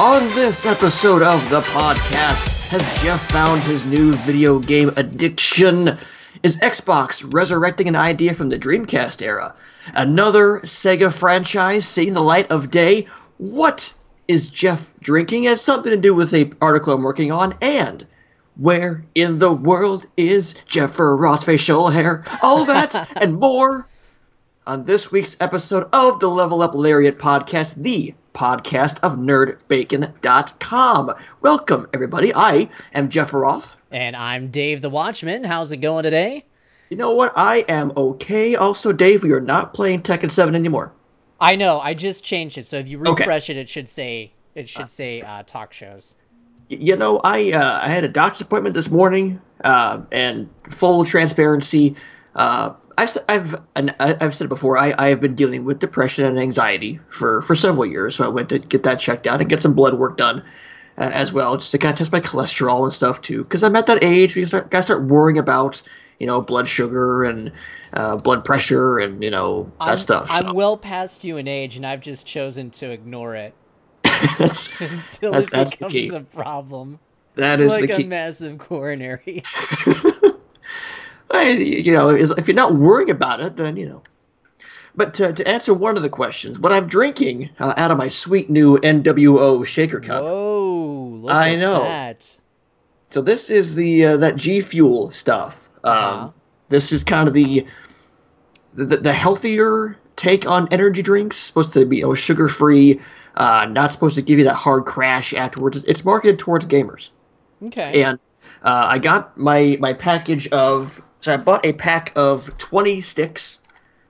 On this episode of the podcast, has Jeff found his new video game addiction? Is Xbox resurrecting an idea from the Dreamcast era? Another Sega franchise seeing the light of day? What is Jeff drinking? It has something to do with an article I'm working on. And where in the world is Jeff Ross facial hair? All that and more on this week's episode of the Level Up Lariat Podcast, the podcast of Bacon.com. Welcome, everybody. I am Jeff Roth. And I'm Dave the Watchman. How's it going today? You know what? I am okay. Also, Dave, we are not playing Tekken 7 anymore. I know. I just changed it. So if you refresh it, it should say talk shows. You know, I had a doctor's appointment this morning, and full transparency, I've said it before. I have been dealing with depression and anxiety for several years, so I went to get that checked out and get some blood work done as well, just to kind of test my cholesterol and stuff too. Because I'm at that age where you gotta start worrying about blood sugar and blood pressure and that stuff. I'm well past you in age, and I've just chosen to ignore it until it becomes a problem. That is like the key. A massive coronary. If you're not worrying about it, then, But to answer one of the questions, what I'm drinking out of my sweet new NWO shaker cup. Whoa, look at that. So this is the that G Fuel stuff. This is kind of the healthier take on energy drinks. Supposed to be sugar-free, not supposed to give you that hard crash afterwards. It's marketed towards gamers. Okay. And I got my package of... So I bought a pack of 20 sticks.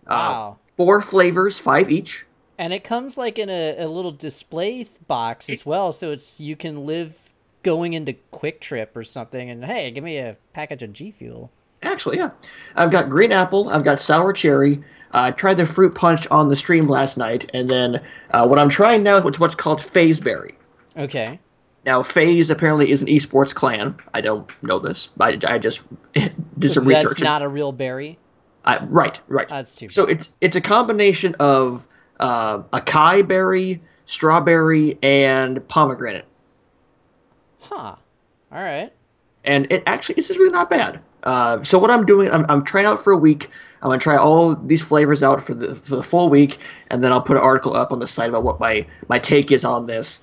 Wow. 4 flavors, 5 each. And it comes like in a little display box as well, so you can live going into Quick Trip or something, and hey, give me a package of G Fuel. Actually, yeah. I've got green apple, I've got sour cherry. I tried the fruit punch on the stream last night, and then what I'm trying now is what's called Phase Berry. Okay. Now, FaZe apparently is an esports clan. I don't know this. I just did some research. That's not a real berry? Right. That's too bad. So it's a combination of acai berry, strawberry, and pomegranate. Huh. All right. And this is really not bad. So what I'm doing, I'm trying out for a week. I'm going to try all these flavors out for the full week, and then I'll put an article up on the site about what my take is on this.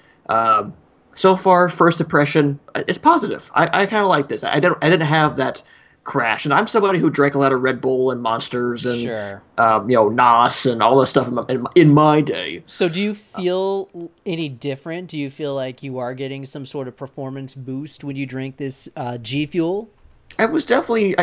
So far, first impression, it's positive. I kind of like this. I didn't have that crash, and I'm somebody who drank a lot of Red Bull and Monsters and sure. Nos and all this stuff in my day. So do you feel any different? Do you feel like you are getting some sort of performance boost when you drink this G Fuel? It definitely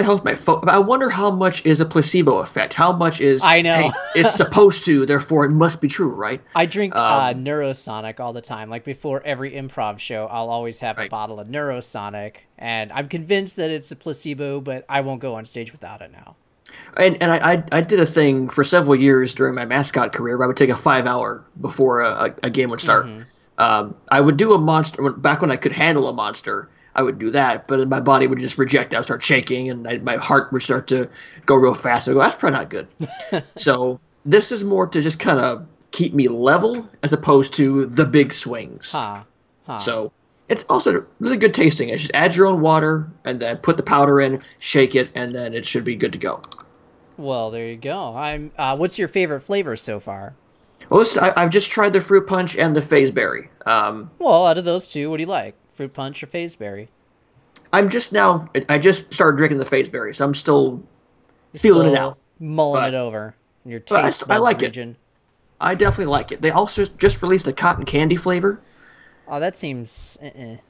helps my focus. But I wonder how much is a placebo effect. How much is, I know. Hey, it's supposed to, therefore it must be true, right? I drink Neurosonic all the time. Like before every improv show, I'll always have a bottle of Neurosonic. And I'm convinced that it's a placebo, but I won't go on stage without it now. And I did a thing for several years during my mascot career where I would take a 5-hour before a game would start. Mm-hmm. I would do a monster, back when I could handle a monster, I would do that, but my body would just reject it. I would start shaking, and my heart would start to go real fast. I go, that's probably not good. So this is more to just kind of keep me level as opposed to the big swings. So it's also really good tasting. It just add your own water, and then put the powder in, shake it, and then it should be good to go. Well, there you go. What's your favorite flavor so far? Well, I've just tried the fruit punch and the phase berry. Well, out of those two, what do you like? Fruit punch or phase berry? I just started drinking the phase berry, so I'm still feeling it out. Mulling it over in your taste buds region. It. I definitely like it. They also just released a cotton candy flavor. Oh, that seems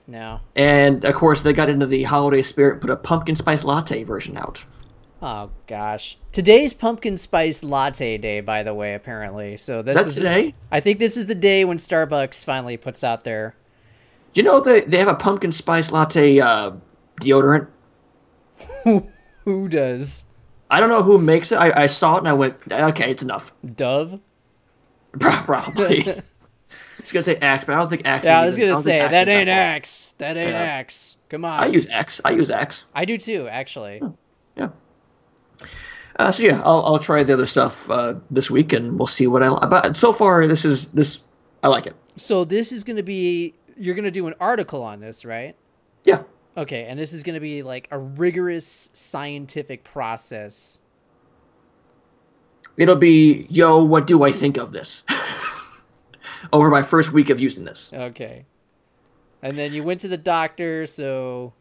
no. And of course, they got into the holiday spirit and put a pumpkin spice latte version out. Oh gosh, today's pumpkin spice latte day, by the way. Apparently, so is today. I think this is the day when Starbucks finally puts out their. Do you know they have a pumpkin spice latte deodorant? Who does? I don't know who makes it. I saw it and I went, okay, it's enough. Dove? Probably. I was going to say Axe, but I don't think Axe. Yeah, I was going to say, that ain't Axe. That ain't Axe. Come on. I use Axe. I do too, actually. Yeah. So yeah, I'll try the other stuff this week, and we'll see what I like. But so far, this I like it. So this is going to be, you're going to do an article on this, right? Yeah. Okay, and this is going to be like a rigorous scientific process. It'll be, yo, what do I think of this? Over my first week of using this. Okay. And then you went to the doctor, so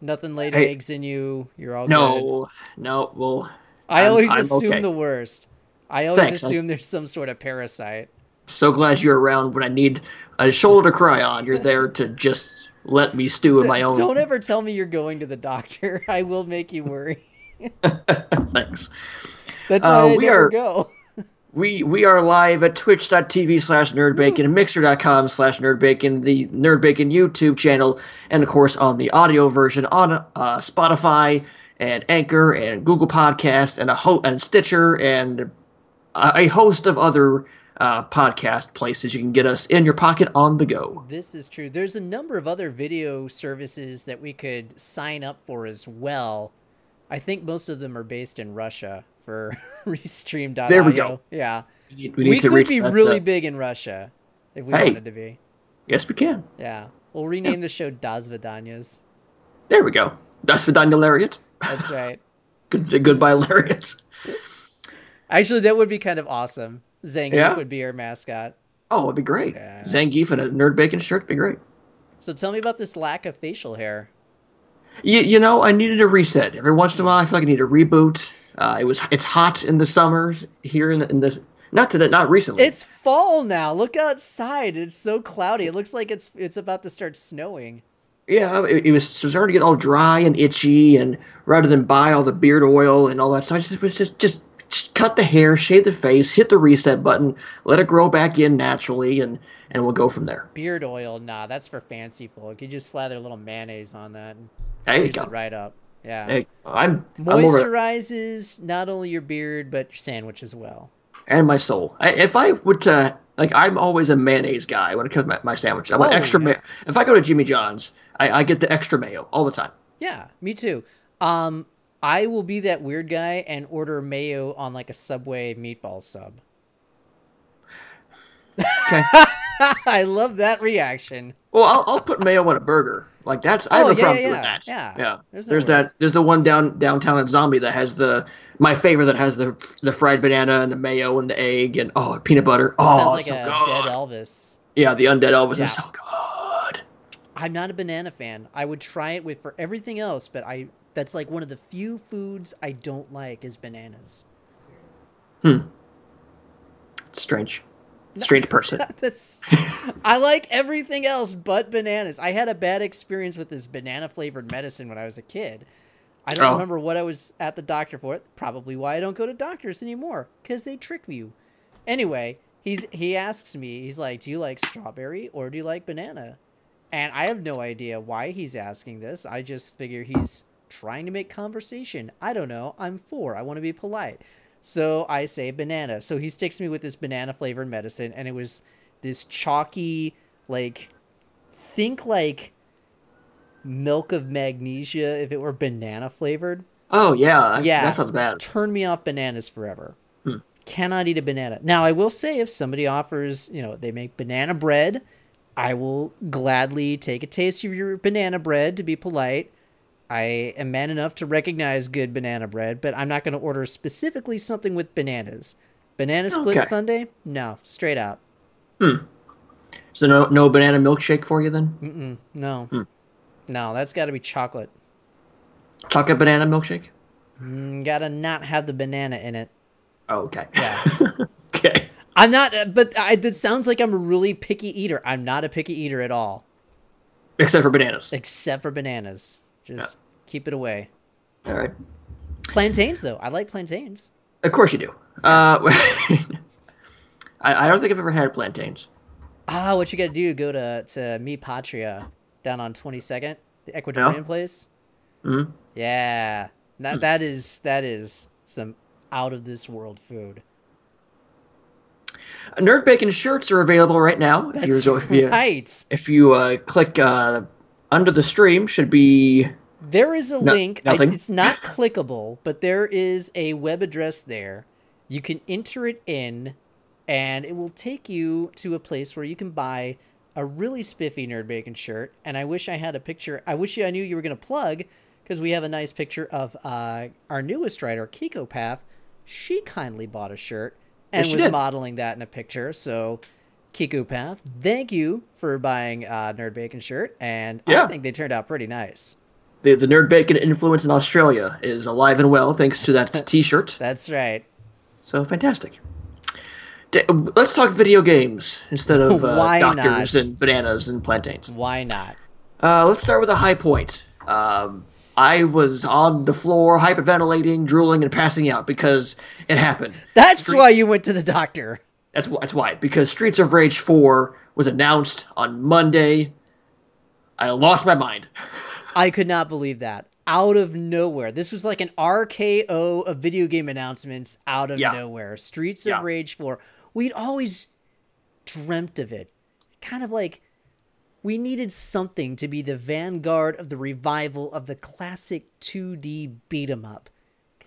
nothing laid eggs in you. You're all good. No, well... I always assume okay. the worst. I always assume there's some sort of parasite. So glad you're around when I need a shoulder to cry on. You're there to just let me stew in my own... Don't ever tell me you're going to the doctor. I will make you worry. Thanks. That's why I never go. We are live at twitch.tv/nerdbacon and mixer.com/nerdbacon, the Nerdbacon YouTube channel, and of course on the audio version on Spotify and Anchor and Google Podcasts and Stitcher and a host of other podcast places you can get us in your pocket on the go. This is true. There's a number of other video services that we could sign up for as well. I think most of them are based in Russia for Restream.io. There we go. Yeah. We could be really big in Russia if we wanted to be. Yes, we can. Yeah. We'll rename the show Das Vidanias. There we go. Das Vidania Lariat. That's right. Goodbye, Lariat. Actually, that would be kind of awesome. Zangief would be our mascot. Oh, it'd be great. Yeah. Zangief in a Nerd Bacon shirt would be great. So tell me about this lack of facial hair. You know, I needed a reset. Every once in a while, I feel like I need a reboot. It's hot in the summers here in this. Not recently. It's fall now. Look outside. It's so cloudy. It looks like it's about to start snowing. Yeah, it was starting to get all dry and itchy, and rather than buy all the beard oil and all that stuff, I just cut the hair, shave the face, hit the reset button, let it grow back in naturally, and we'll go from there. Beard oil, nah, that's for fancy folk. You just slather a little mayonnaise on that and grease it right up. Yeah. Hey, moisturizes not only your beard but your sandwich as well. And my soul. If I would I'm always a mayonnaise guy when it comes to my sandwich. I want extra mayo. If I go to Jimmy John's, I get the extra mayo all the time. Yeah, me too. I will be that weird guy and order mayo on like a Subway meatball sub. Okay. I love that reaction. Well, I'll put mayo on a burger. Like that's I have no problem doing that. Yeah. There's the one downtown at Zombie that has my favorite that has the fried banana and the mayo and the egg and peanut butter. Sounds like it's so a good. dead Elvis. Yeah, the undead Elvis is so good. I'm not a banana fan. I would try it for everything else, but that's like one of the few foods I don't like is bananas. Strange person. I like everything else but bananas. I had a bad experience with this banana flavored medicine when I was a kid. I don't remember what I was at the doctor for. Probably why I don't go to doctors anymore, because they trick you. Anyway, he asks me, he's like, do you like strawberry or do you like banana? And I have no idea why he's asking this. I just figure he's trying to make conversation. I don't know. I'm 4. I want to be polite. So I say banana. So he sticks me with this banana flavored medicine, and it was this chalky, think like milk of magnesia if it were banana flavored. Oh, yeah. That sounds bad. Turn me off bananas forever. Cannot eat a banana. Now, I will say if somebody offers, they make banana bread, I will gladly take a taste of your banana bread to be polite. I am man enough to recognize good banana bread, but I'm not going to order specifically something with bananas. Banana split sundae? No, straight out. So no banana milkshake for you then? No. No, that's got to be chocolate. Chocolate banana milkshake? Gotta not have the banana in it. Oh, okay. Yeah. Okay. I'm not, but that sounds like I'm a really picky eater. I'm not a picky eater at all. Except for bananas. Just keep it away. All right. Plantains, though. I like plantains. Of course you do. I don't think I've ever had plantains. What you got to do, go to Mi Patria down on 22nd, the Ecuadorian place. Mm-hmm. Yeah. That is some out-of-this-world food. Nerd Bacon shirts are available right now. That's right. If you click under the stream, should be... There is a link. Nothing. It's not clickable, but there is a web address there. You can enter it in, and it will take you to a place where you can buy a really spiffy Nerd Bacon shirt. And I wish I had a picture. I wish I knew you were going to plug, because we have a nice picture of our newest writer, Kiko Path. She kindly bought a shirt and was modeling that in a picture. So, Kiko Path, thank you for buying a Nerd Bacon shirt, and I think they turned out pretty nice. The Nerd Bacon influence in Australia is alive and well thanks to that T-shirt. That's right. So, fantastic. Let's talk video games instead of doctors and bananas and plantains. Why not? Let's start with a high point. I was on the floor, hyperventilating, drooling, and passing out because it happened. That's why you went to the doctor. That's why. Because Streets of Rage 4 was announced on Monday. I lost my mind. I could not believe that. Out of nowhere. This was like an RKO of video game announcements out of nowhere. Streets of Rage 4. We'd always dreamt of it. Kind of like we needed something to be the vanguard of the revival of the classic 2D beat-em-up.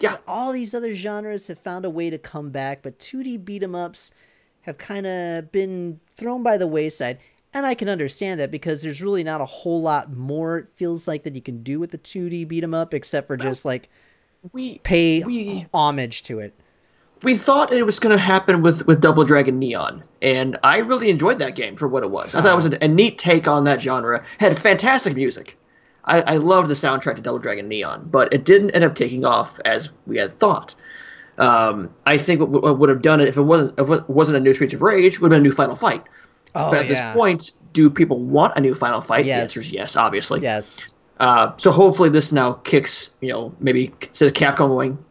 Yeah. All these other genres have found a way to come back, but 2D beat-em-ups have kind of been thrown by the wayside. And I can understand that, because there's really not a whole lot more, it feels like, that you can do with the 2D beat-em-up, except for just, like, pay homage to it. We thought it was going to happen with Double Dragon Neon, and I really enjoyed that game for what it was. I thought it was a neat take on that genre. Had fantastic music. I loved the soundtrack to Double Dragon Neon, but it didn't end up taking off as we had thought. I think what would have done it if it wasn't a new Streets of Rage, would have been a new Final Fight. But at this point, do people want a new Final Fight? Yes. The answer is yes, obviously. Yes. So hopefully this now kicks, maybe says Capcom going,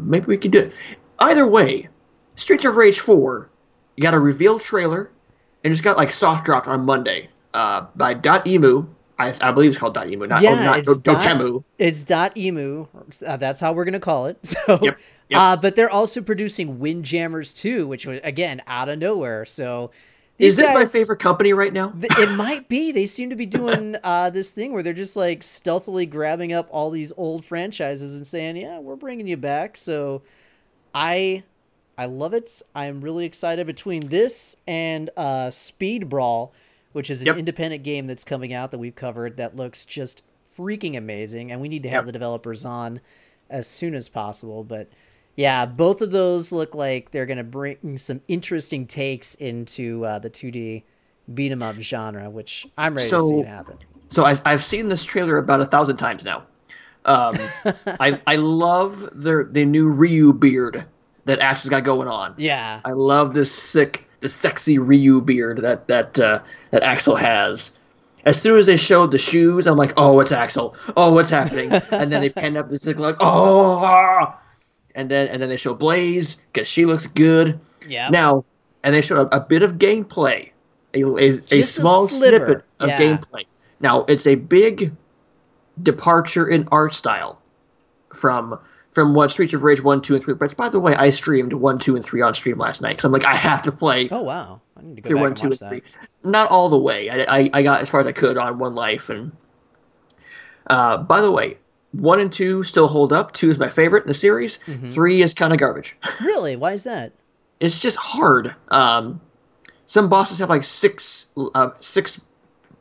maybe we can do it. Either way, Streets of Rage 4, you got a revealed trailer, and just got like soft dropped on Monday by .emu. I believe it's called .emu, not Dotemu. It's .emu. That's how we're gonna call it. So, yep. But they're also producing Windjammers 2, which was again out of nowhere. So, is this my favorite company right now? It might be. They seem to be doing this thing where they're just like stealthily grabbing up all these old franchises and saying, "Yeah, we're bringing you back." So, I love it. I'm really excited between this and Speed Brawl, which is an independent game that's coming out that we've covered that looks just freaking amazing, and we need to have the developers on as soon as possible. But yeah, both of those look like they're going to bring some interesting takes into the 2D beat-em-up genre, which I'm ready to see it happen. So I've seen this trailer about 1,000 times now. I love the new Ryu beard that Ash has got going on. Yeah, I love the sexy Ryu beard that Axel has. As soon as they showed the shoes, I'm like, oh, it's Axel. Oh, what's happening? And then they penned up this like, and then they show Blaze because she looks good. Yeah. Now, and they showed a bit of gameplay, a small snippet of gameplay. Now, it's a big departure in art style from what Streets of Rage 1, 2, and 3. But by the way, I streamed 1, 2, and 3 on stream last night, because I'm like, I have to play. Oh wow, I need to go back 1, 2, and 3. Not all the way. I got as far as I could on One Life, and by the way, 1 and 2 still hold up. 2 is my favorite in the series. 3 is kind of garbage. Really? Why is that? It's just hard. Some bosses have like six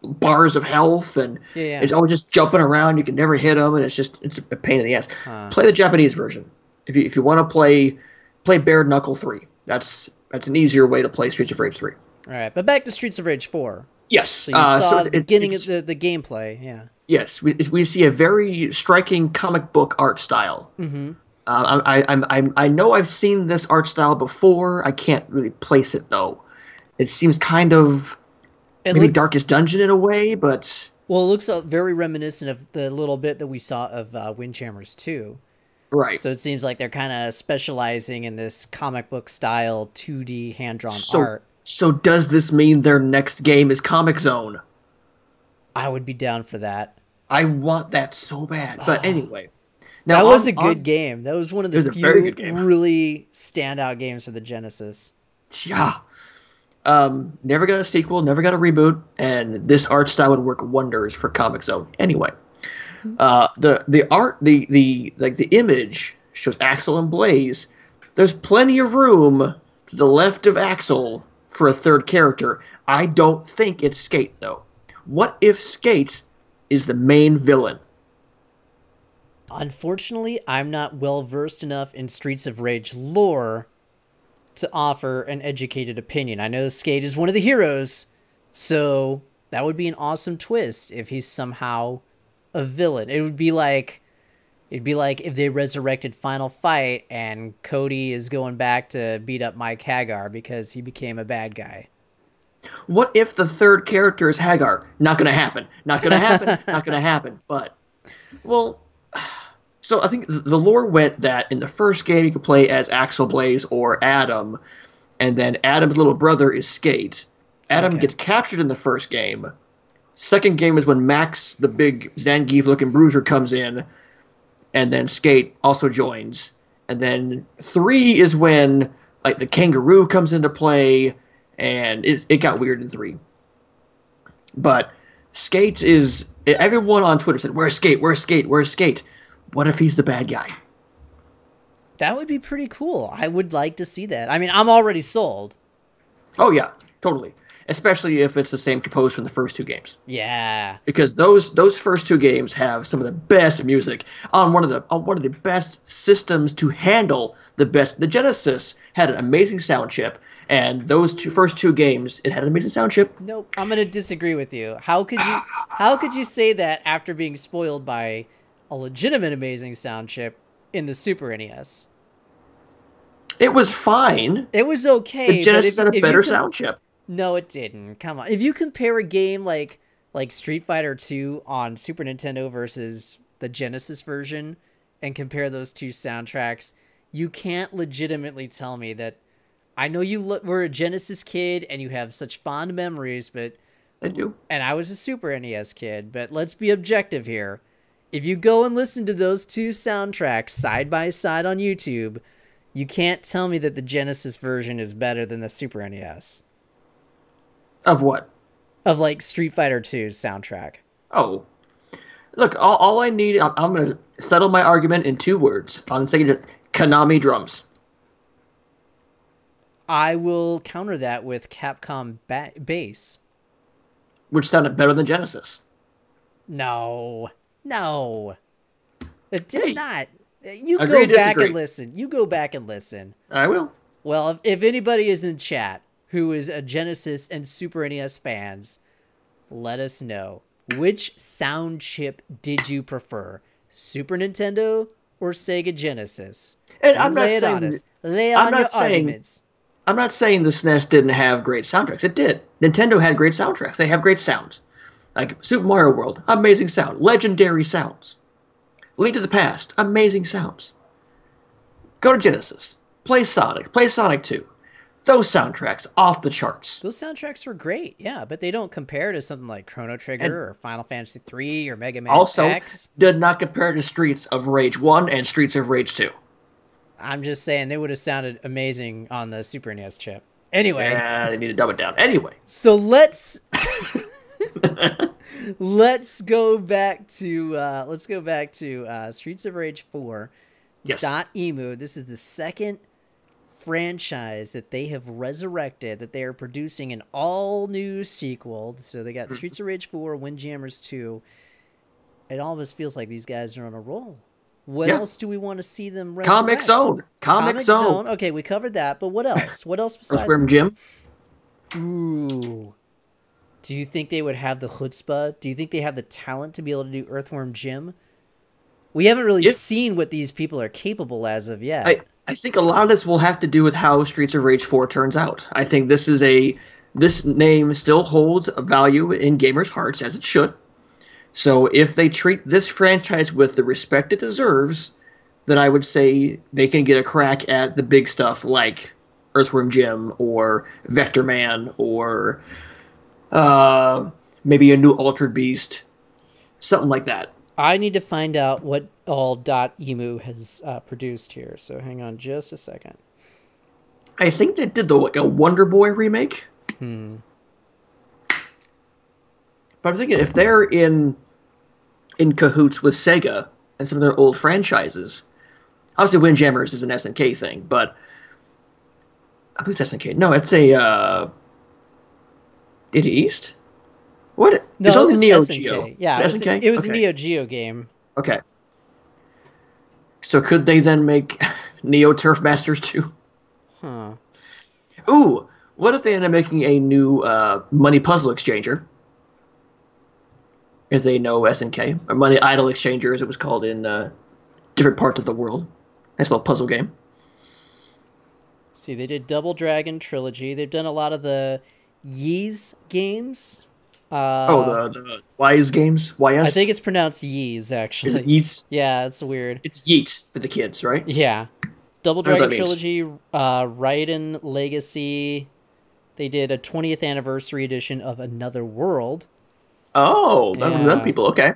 bars of health, and it's always just jumping around. You can never hit them, and it's a pain in the ass. Play the Japanese version if you want to play Bare Knuckle 3. That's an easier way to play Streets of Rage 3. All right, but back to Streets of Rage 4. Yes. So you saw the beginning of the gameplay. Yeah. Yes, we see a very striking comic book art style. I know I've seen this art style before. I can't really place it though. It seems kind of maybe Darkest Dungeon in a way, but well, it looks very reminiscent of the little bit that we saw of Windjammers 2. Right. So it seems like they're kind of specializing in this comic book style 2D hand-drawn art. So does this mean their next game is Comic Zone? I would be down for that. I want that so bad. But anyway. Now, that was a good game. That was one of the few really standout games for the Genesis. Yeah. Never got a sequel, never got a reboot, and this art style would work wonders for Comic Zone. Anyway. The art, the image shows Axel and Blaze. There's plenty of room to the left of Axel for a third character. I don't think it's Skate, though. What if Skate is the main villain? Unfortunately, I'm not well versed enough in Streets of Rage lore to offer an educated opinion. I know Skate is one of the heroes, so that would be an awesome twist if he's somehow a villain. It'd be like if they resurrected Final Fight and Cody is going back to beat up Mike Hagar because he became a bad guy. What if the third character is Hagar? Not going to happen. Not going to happen. Not going to happen. But, well, so I think the lore went that in the first game you could play as Axel Blaze or Adam, and then Adam's little brother is Skate. Adam gets captured in the first game. Second game is when Max, the big Zangief-looking bruiser, comes in, and then Skate also joins. And then 3 is when like the kangaroo comes into play, and it got weird in 3. But Skate is... Everyone on Twitter said, where's Skate? Where's Skate? Where's Skate? What if he's the bad guy? That would be pretty cool. I would like to see that. I mean, I'm already sold. Oh, yeah. Totally. Especially if it's the same composer from the first 2 games. Yeah. Because those first 2 games have some of the best music on one of the best systems to handle the best. The Genesis had an amazing sound chip, and those first 2 games, it had an amazing sound chip. Nope. I'm gonna disagree with you. How could you say that after being spoiled by a legitimate amazing sound chip in the Super NES? It was fine. It was okay. The Genesis had a better sound chip. No, it didn't. Come on. If you compare a game like Street Fighter 2 on Super Nintendo versus the Genesis version and compare those 2 soundtracks, you can't legitimately tell me that... I know you were a Genesis kid and you have such fond memories, but... I do. And I was a Super NES kid, but let's be objective here. If you go and listen to those 2 soundtracks side by side on YouTube, you can't tell me that the Genesis version is better than the Super NES. Of what? Of like Street Fighter 2's soundtrack. Oh. Look, all I need, I'm going to settle my argument in 2 words. On Sega, Konami drums. I will counter that with Capcom bass. Which sounded better than Genesis. No. It did not. You agree, go back disagree. and listen. You go back and listen. I will. Well, if anybody is in chat who is a Genesis and Super NES fans, let us know. Which sound chip did you prefer? Super Nintendo or Sega Genesis? And I'm not lay it saying, on us. Lay on your arguments. I'm not saying the SNES didn't have great soundtracks. It did. Nintendo had great soundtracks. They have great sounds. Like Super Mario World, amazing sound. Legendary sounds. Link to the Past, amazing sounds. Go to Genesis. Play Sonic. Play Sonic 2. Those soundtracks, off the charts. Those soundtracks were great, yeah, but they don't compare to something like Chrono Trigger or Final Fantasy 3 or Mega Man also, X. did not compare to Streets of Rage 1 and Streets of Rage 2. I'm just saying they would have sounded amazing on the Super NES chip. Anyway. Yeah, they need to dumb it down. Anyway. So let's go back to Streets of Rage 4. Yes. .emu. This is the second franchise that they have resurrected, that they are producing an all-new sequel. So they got Streets of Rage 4, Windjammers 2. It almost feels like these guys are on a roll. What else do we want to see them resurrect? Comic Zone. Okay, we covered that, but what else? What else besides Earthworm Jim? Ooh. Do you think they would have the chutzpah? Do you think they have the talent to be able to do Earthworm Jim? We haven't really seen what these people are capable as of yet. I think a lot of this will have to do with how Streets of Rage 4 turns out. I think this name still holds a value in gamers' hearts, as it should. So if they treat this franchise with the respect it deserves, then I would say they can get a crack at the big stuff like Earthworm Jim or Vector Man or maybe a new Altered Beast, something like that. I need to find out what all .emu has produced here, so hang on just a second. I think they did a Wonder Boy remake. But I'm thinking if they're in cahoots with Sega and some of their old franchises, obviously Windjammers is an SNK thing, but I believe that's SNK. No, it's a Did East? What? No, it's it only was Neo SNK. Geo. Yeah, SNK? it was Okay. a Neo Geo game. Okay. So could they then make Neo Turf Masters 2? Huh. Ooh, what if they end up making a new money puzzle exchanger? As they know SNK, or money idol exchanger as it was called in different parts of the world. Nice little puzzle game. See, they did Double Dragon Trilogy. They've done a lot of the Ys games. The Wise games? YS? I think it's pronounced Ys, actually. Is it Yeet? Yeah, it's weird. It's Yeet for the kids, right? Yeah. Double I know what Dragon that means. Trilogy, Raiden Legacy. They did a 20th anniversary edition of Another World. Oh, Yeah. them people. Okay.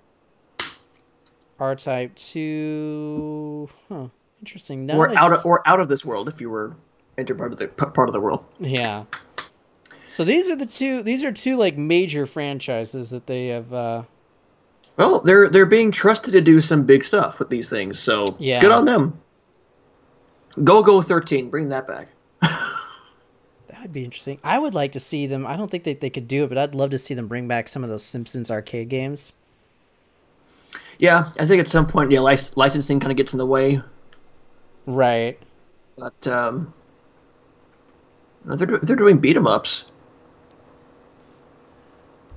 R-Type 2. Huh. Interesting. Or out of this world if you were enter part of the world. Yeah. So these are two like major franchises that they have Well, they're being trusted to do some big stuff with these things, so Yeah. good on them. Go 13, bring that back. that would be interesting. I would like to see them. I don't think they could do it, but I'd love to see them bring back some of those Simpsons arcade games. Yeah, I think at some point, yeah, licensing kind of gets in the way, Right. but they're doing beat 'em ups.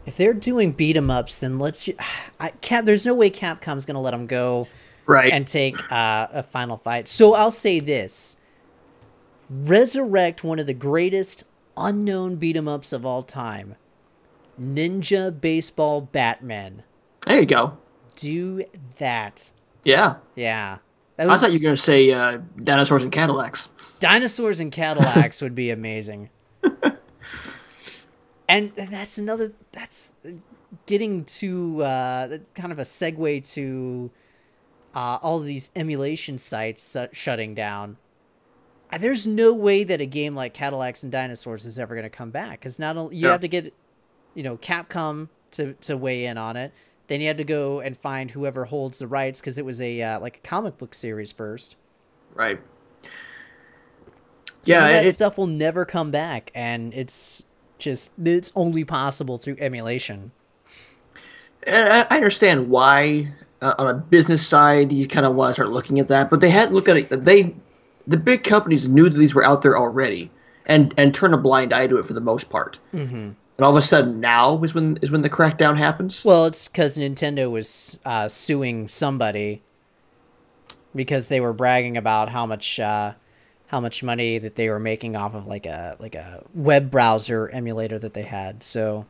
If they're doing beat 'em ups, then there's no way Capcom's going to let them go Right. and take a final fight. So I'll say this. Resurrect one of the greatest unknown beat 'em ups of all time. Ninja Baseball Batman. There you go. Do that. Yeah. Yeah. I thought you were going to say dinosaurs and Cadillacs. Dinosaurs and Cadillacs would be amazing. And that's getting to kind of a segue to all these emulation sites shutting down. There's no way that a game like Cadillacs and Dinosaurs is ever going to come back, because not only you have to get, Capcom to weigh in on it, then you had to go and find whoever holds the rights, because it was a like a comic book series first. Right. Some of that stuff will never come back, and it's only possible through emulation. I understand why on a business side you kind of want to start looking at that, but they had to look at it. The big companies knew that these were out there already, and turned a blind eye to it for the most part. Mm-hmm. And all of a sudden, now is when the crackdown happens. Well, it's because Nintendo was suing somebody because they were bragging about how much money that they were making off of like a web browser emulator that they had. So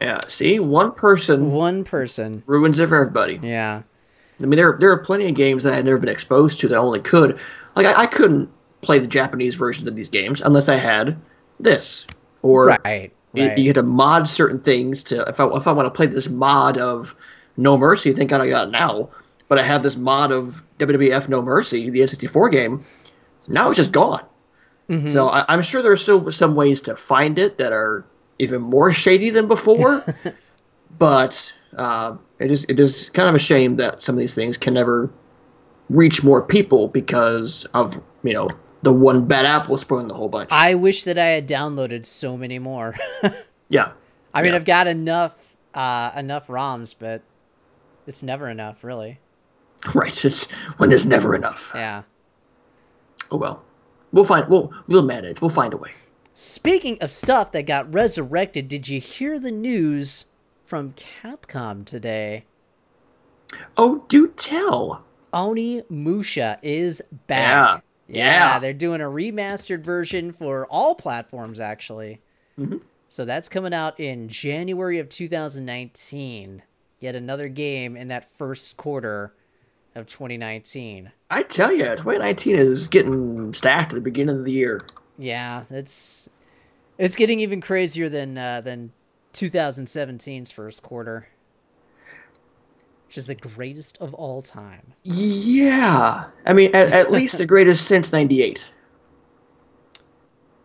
yeah, see, one person ruins it for everybody. Yeah, I mean, there are plenty of games that I had never been exposed to that I only could. Like I couldn't play the Japanese versions of these games unless I had this, or right. You had to mod certain things to if I want to play this mod of No Mercy. Thank God I got it now. But I have this mod of WWF No Mercy, the N64 game. Now it's just gone. Mm-hmm. So I'm sure there are still some ways to find it that are even more shady than before. But it is kind of a shame that some of these things can never reach more people because of the one bad apple spoiling the whole bunch. I wish that I had downloaded so many more. Yeah. I mean, I've got enough ROMs, but it's never enough, really. Right. It's when there's never enough. Yeah. Oh well. We'll manage. We'll find a way. Speaking of stuff that got resurrected, did you hear the news from Capcom today? Oh, do tell. Onimusha is back. Yeah, they're doing a remastered version for all platforms, actually. Mm-hmm. So that's coming out in January of 2019. Yet another game in that first quarter of 2019. I tell you, 2019 is getting stacked at the beginning of the year. Yeah, it's getting even crazier than 2017's first quarter, which is the greatest of all time. Yeah. I mean, at least the greatest since 98.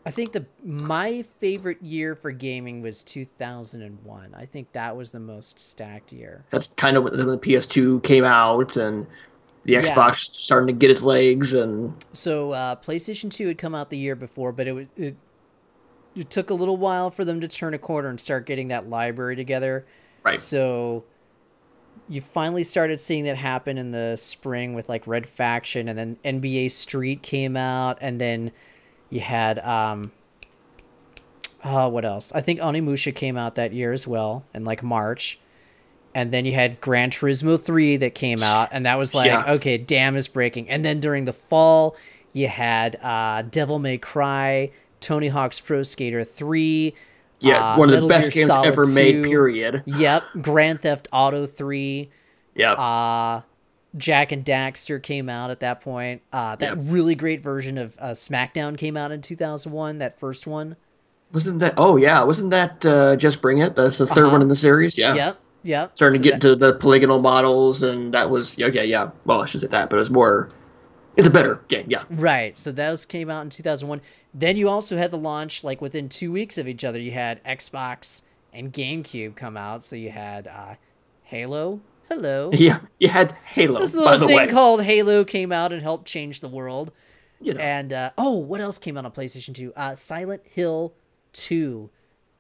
I think my favorite year for gaming was 2001. I think that was the most stacked year. That's kind of when the PS2 came out, and the Xbox starting to get its legs. And so PlayStation 2 had come out the year before, but it took a little while for them to turn a corner and start getting that library together. Right. So you finally started seeing that happen in the spring with like Red Faction, and then NBA Street came out, and then you had what else? I think Onimusha came out that year as well in like March. And then you had Gran Turismo 3 that came out, and that was like, okay, dam is breaking. And then during the fall, you had Devil May Cry, Tony Hawk's Pro Skater 3. Yeah, one of the Metal best Gear games Solid ever 2. made, period. Yep, Grand Theft Auto 3. Yep. Jack and Daxter came out at that point. That really great version of SmackDown came out in 2001, that first one. Wasn't that Just Bring It? That's the third one in the series? Yeah. Yep. Starting to get into the polygonal models, and that was, yeah. Well, I shouldn't say that, but it's a better game, yeah. Right, so those came out in 2001. Then you also had the launch, like within 2 weeks of each other, you had Xbox and GameCube come out, so you had Halo. Hello. Yeah, you had Halo, this little thing called Halo came out and helped change the world. You know. And, what else came out on PlayStation 2? Silent Hill 2.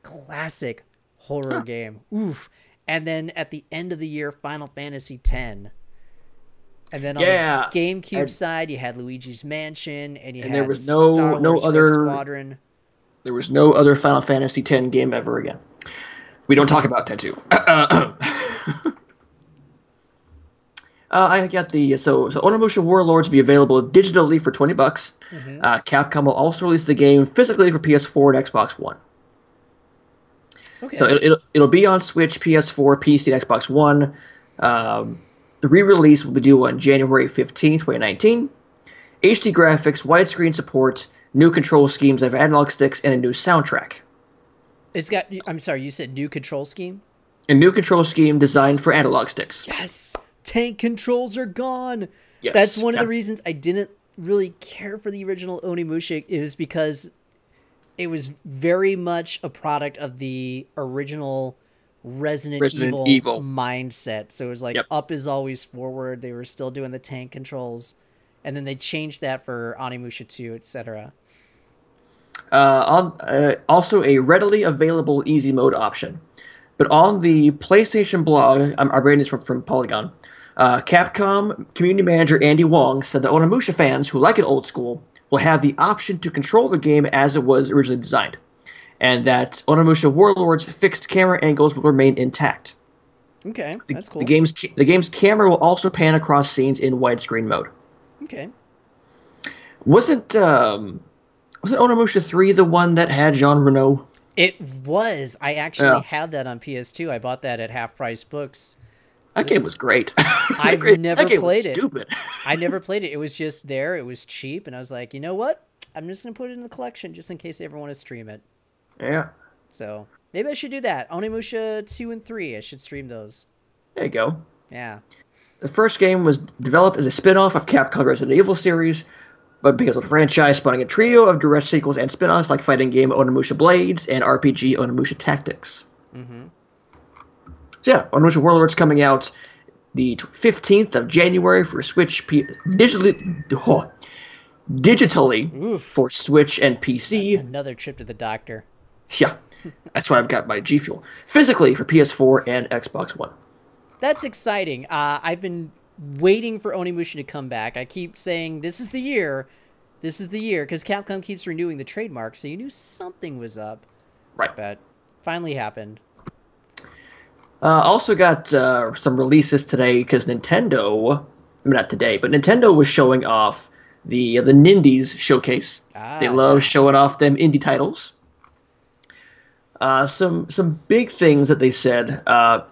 Classic horror game. Oof. And then at the end of the year, Final Fantasy X. And then on the GameCube side, you had Luigi's Mansion, and had there was Star Wars Red Squadron. There was no other Final Fantasy X game ever again. We don't talk about Tattoo. I got so Onimusha Warlords will be available digitally for $20. Mm-hmm. Capcom will also release the game physically for PS4 and Xbox One. Okay. So it'll be on Switch, PS4, PC, and Xbox One. The re-release will be due on January 15th, 2019. HD graphics, widescreen support, new control schemes of analog sticks, and a new soundtrack. I'm sorry, you said new control scheme? A new control scheme designed for analog sticks. Yes! Tank controls are gone! Yes. That's one of the reasons I didn't really care for the original Onimusha, is because it was very much a product of the original Resident Evil mindset. So it was like up is always forward. They were still doing the tank controls. And then they changed that for Onimusha 2, etc. Also a readily available easy mode option. But on the PlayStation blog, I'm reading this from Polygon, Capcom community manager Andy Wong said that Onimusha fans who like it old school will have the option to control the game as it was originally designed, and that Onimusha Warlords' fixed camera angles will remain intact. Okay, that's cool. The game's camera will also pan across scenes in widescreen mode. Okay. Wasn't Onimusha 3 the one that had Jean Reno? It was. I actually have that on PS2. I bought that at Half Price Books. That game was great. I've never played it. Stupid. I never played it. It was just there. It was cheap, and I was like, you know what? I'm just gonna put it in the collection just in case I ever want to stream it. Yeah. So maybe I should do that. Onimusha 2 and 3. I should stream those. There you go. Yeah. The first game was developed as a spin-off of Capcom's Resident Evil series, but because of the franchise spawning a trio of direct sequels and spin-offs like fighting game Onimusha Blades and RPG Onimusha Tactics. Mm-hmm. So yeah, Onimusha Warlords coming out the 15th of January for Switch, digitally Oof. For Switch and PC. That's another trip to the doctor. Yeah, that's why I've got my G Fuel. Physically for PS4 and Xbox One. That's exciting. I've been waiting for Onimusha to come back. I keep saying, this is the year, because Capcom keeps renewing the trademark, so you knew something was up. Right. But finally happened. Also got some releases today, because Nintendo, not today, but Nintendo was showing off the Nindies showcase. They love showing off them indie titles. Some big things that they said.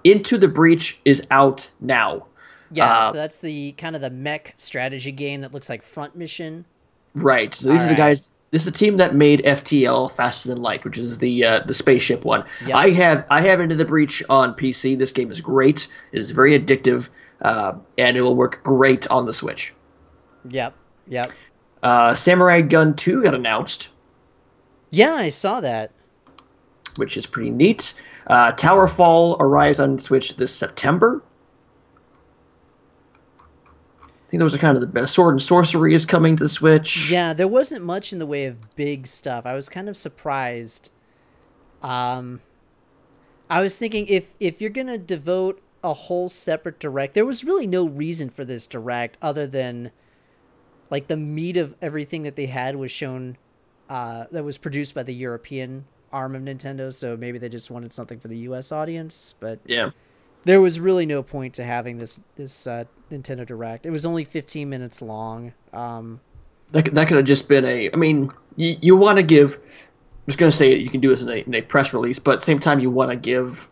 Into the Breach is out now. Yeah, so that's the kind of the mech strategy game that looks like Front Mission. Right. So these are the guys. This is the team that made FTL Faster Than Light, which is the spaceship one. Yep. I have Into the Breach on PC. This game is great. It is very addictive, and it will work great on the Switch. Yep. Samurai Gun 2 got announced. Yeah, I saw that. Which is pretty neat. Towerfall arrives on Switch this September. I think those are kind of the best. Sword and Sorcery is coming to the Switch. Yeah, there wasn't much in the way of big stuff. I was kind of surprised. I was thinking if you're going to devote a whole separate direct, there was really no reason for this direct other than like the meat of everything that they had was shown that was produced by the European arm of Nintendo, so maybe they just wanted something for the US audience, but yeah. There was really no point to having this Nintendo Direct. It was only 15 minutes long. That could have just been I mean, you want to give. I was going to say you can do this in a press release, but at the same time, you want to give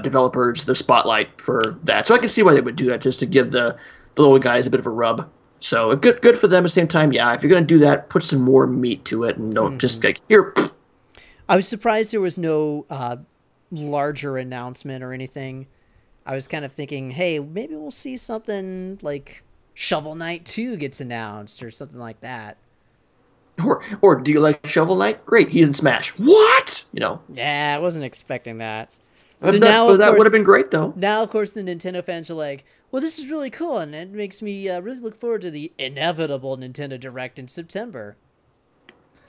developers the spotlight for that. So I can see why they would do that, just to give the little guys a bit of a rub. So good for them. At the same time, yeah, if you're going to do that, put some more meat to it, and don't just like here. I was surprised there was no larger announcement or anything. I was kind of thinking, hey, maybe we'll see something like Shovel Knight 2 gets announced or something like that. Or do you like Shovel Knight? Great, he's in Smash. What? Yeah, I wasn't expecting that. So that would have been great, though. Now, of course, the Nintendo fans are like, well, this is really cool, and it makes me really look forward to the inevitable Nintendo Direct in September.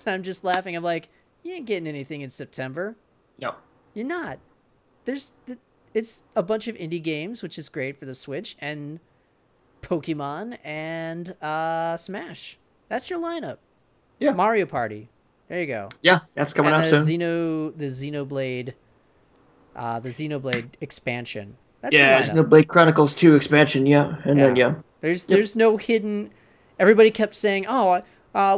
I'm just laughing. I'm like, you ain't getting anything in September. No. You're not. It's a bunch of indie games, which is great for the Switch, and Pokemon and Smash. That's your lineup. Yeah. Mario Party. There you go. Yeah, that's coming out soon. The Xenoblade expansion. That's Xenoblade Chronicles 2 expansion, then There's no hidden. Everybody kept saying,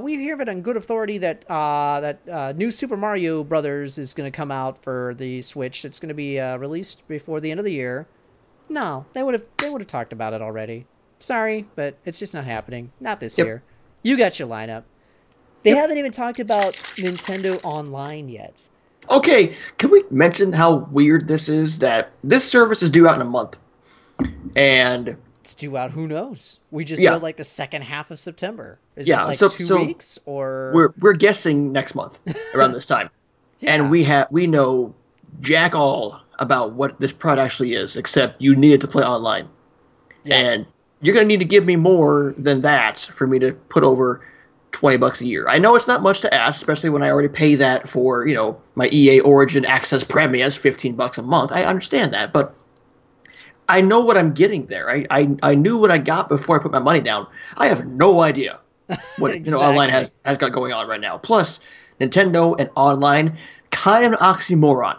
we hear it on good authority that new Super Mario Brothers is going to come out for the Switch. It's going to be released before the end of the year. No, they would have talked about it already. Sorry, but it's just not happening. Not this year. You got your lineup. They haven't even talked about Nintendo Online yet. Okay, can we mention how weird this is? That this service is due out in a month, and it's due out. Who knows? We just know like the second half of September. Is it like 2 weeks or? We're guessing next month around this time, and we know jack all about what this product actually is, except you need it to play online, and you're gonna need to give me more than that for me to put over $20 a year. I know it's not much to ask, especially when I already pay that for my EA Origin Access Premium, $15 a month. I understand that, but I know what I'm getting there. I knew what I got before I put my money down. I have no idea what online has got going on right now. Plus, Nintendo and online, kind of an oxymoron.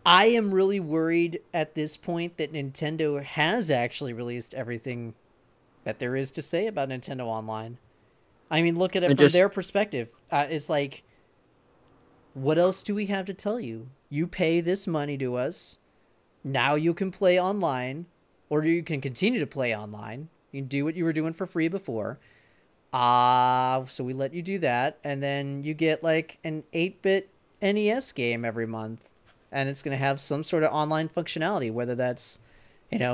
I am really worried at this point that Nintendo has actually released everything that there is to say about Nintendo Online. I mean, look at it from their perspective. It's like, what else do we have to tell you? You pay this money to us. Now you can play online, or you can continue to play online. You can do what you were doing for free before. So we let you do that, and then you get like an 8-bit NES game every month, and it's going to have some sort of online functionality, whether that's,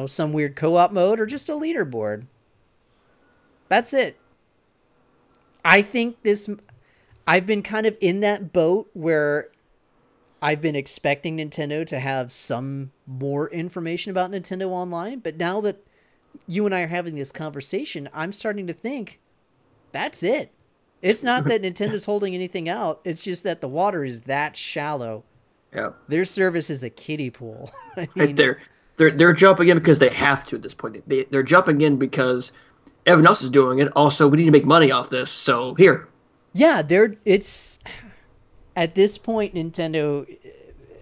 some weird co-op mode or just a leaderboard. That's it. I think I've been kind of in that boat where I've been expecting Nintendo to have some more information about Nintendo Online, but now that you and I are having this conversation, I'm starting to think that's it. It's not that Nintendo's holding anything out. It's just that the water is that shallow. Yeah. Their service is a kiddie pool. I mean, they're jumping in because they have to at this point. They're jumping in because everyone else is doing it. Also, we need to make money off this, so here. Yeah, it's at this point, Nintendo,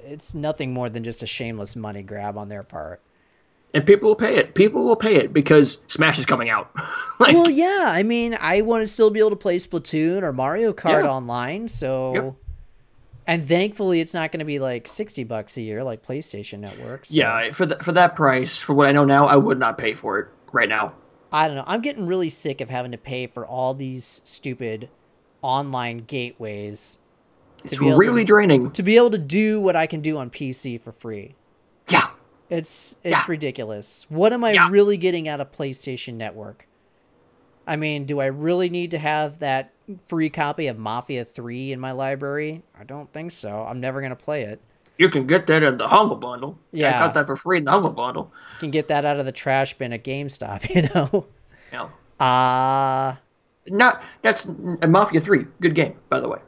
it's nothing more than just a shameless money grab on their part. And people will pay it. People will pay it because Smash is coming out. Well, yeah. I mean, I want to still be able to play Splatoon or Mario Kart online, so... Yep. And thankfully, it's not going to be like $60 a year like PlayStation Network. So. Yeah, for that price, for what I know now, I would not pay for it right now. I don't know. I'm getting really sick of having to pay for all these stupid online gateways. It's really draining. To be able to do what I can do on PC for free. Yeah. It's ridiculous. What am I really getting out of PlayStation Network? I mean, do I really need to have that free copy of Mafia 3 in my library? I don't think so. I'm never going to play it. You can get that in the Humble Bundle. Yeah. I got that for free in the Humble Bundle. You can get that out of the trash bin at GameStop, You know, Uh that's Mafia 3. Good game, by the way.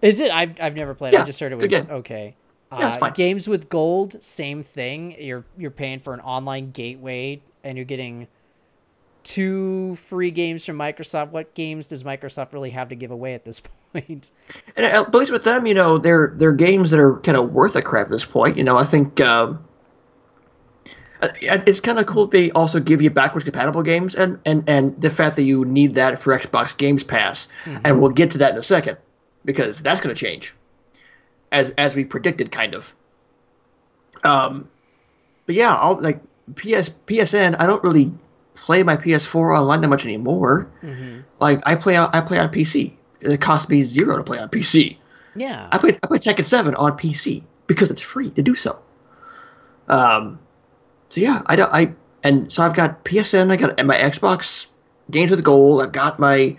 is it? I've never played. I Yeah, just heard it good was game. okay. Yeah, it's fine. Games with gold, same thing. You're paying for an online gateway, and you're getting 2 free games from Microsoft. What games does Microsoft really have to give away at this point? And at least with them, they're games that are kind of worth a crap at this point. I think it's kind of cool that they also give you backwards compatible games, and the fact that you need that for Xbox Games Pass, and we'll get to that in a second, because that's going to change, as we predicted, kind of. But yeah, like PSN. I don't really play my PS4 online that much anymore. Like I play on PC. It costs me $0 to play on PC. Yeah, I play Tekken 7 on PC because it's free to do so. So yeah, so I've got PSN, I got my Xbox Games with Gold, I've got my,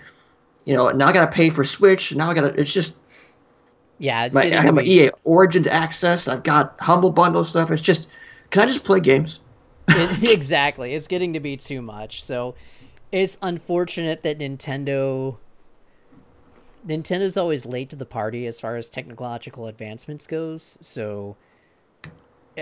now I got to pay for Switch, now it's just, yeah, it's I have my EA Origins access, I've got Humble Bundle stuff, it's just, can I just play games? Exactly, it's getting to be too much. So it's unfortunate that Nintendo's always late to the party as far as technological advancements goes. So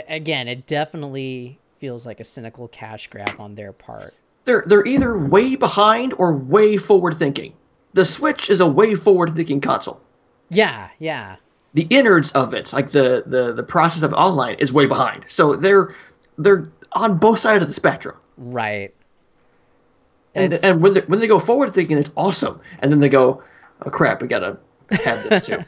again, it definitely feels like a cynical cash grab on their part. They're either way behind or way forward thinking. The Switch is a way forward thinking console. Yeah, yeah. The innards of it, like the process of online, is way behind. So they're on both sides of the spectrum. Right. And when they go forward thinking, it's awesome. And then they go, oh crap, we gotta have this too.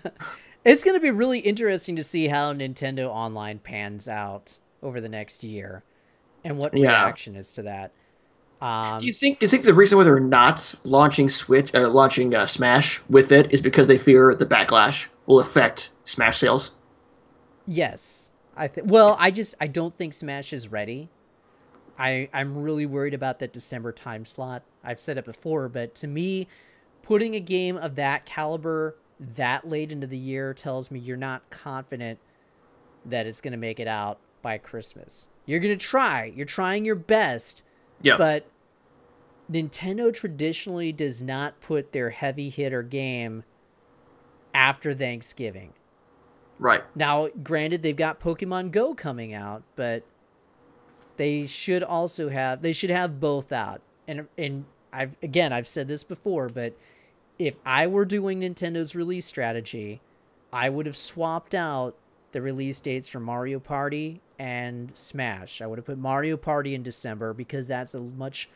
It's going to be really interesting to see how Nintendo Online pans out over the next year, and what reaction is to that. Do you think the reason why they're not launching Smash with it is because they fear the backlash will affect Smash sales? Yes, I don't think Smash is ready. I'm really worried about that December time slot. I've said it before, but to me, putting a game of that caliber that late into the year tells me you're not confident that it's going to make it out by Christmas. You're going to try. You're trying your best. Yeah. But Nintendo traditionally does not put their heavy hitter game after Thanksgiving. Right. Now, granted, they've got Pokemon Go coming out, but they should have both out. And I've said this before, but if I were doing Nintendo's release strategy, I would have swapped out the release dates for Mario Party and Smash. I would have put Mario Party in December because that's a much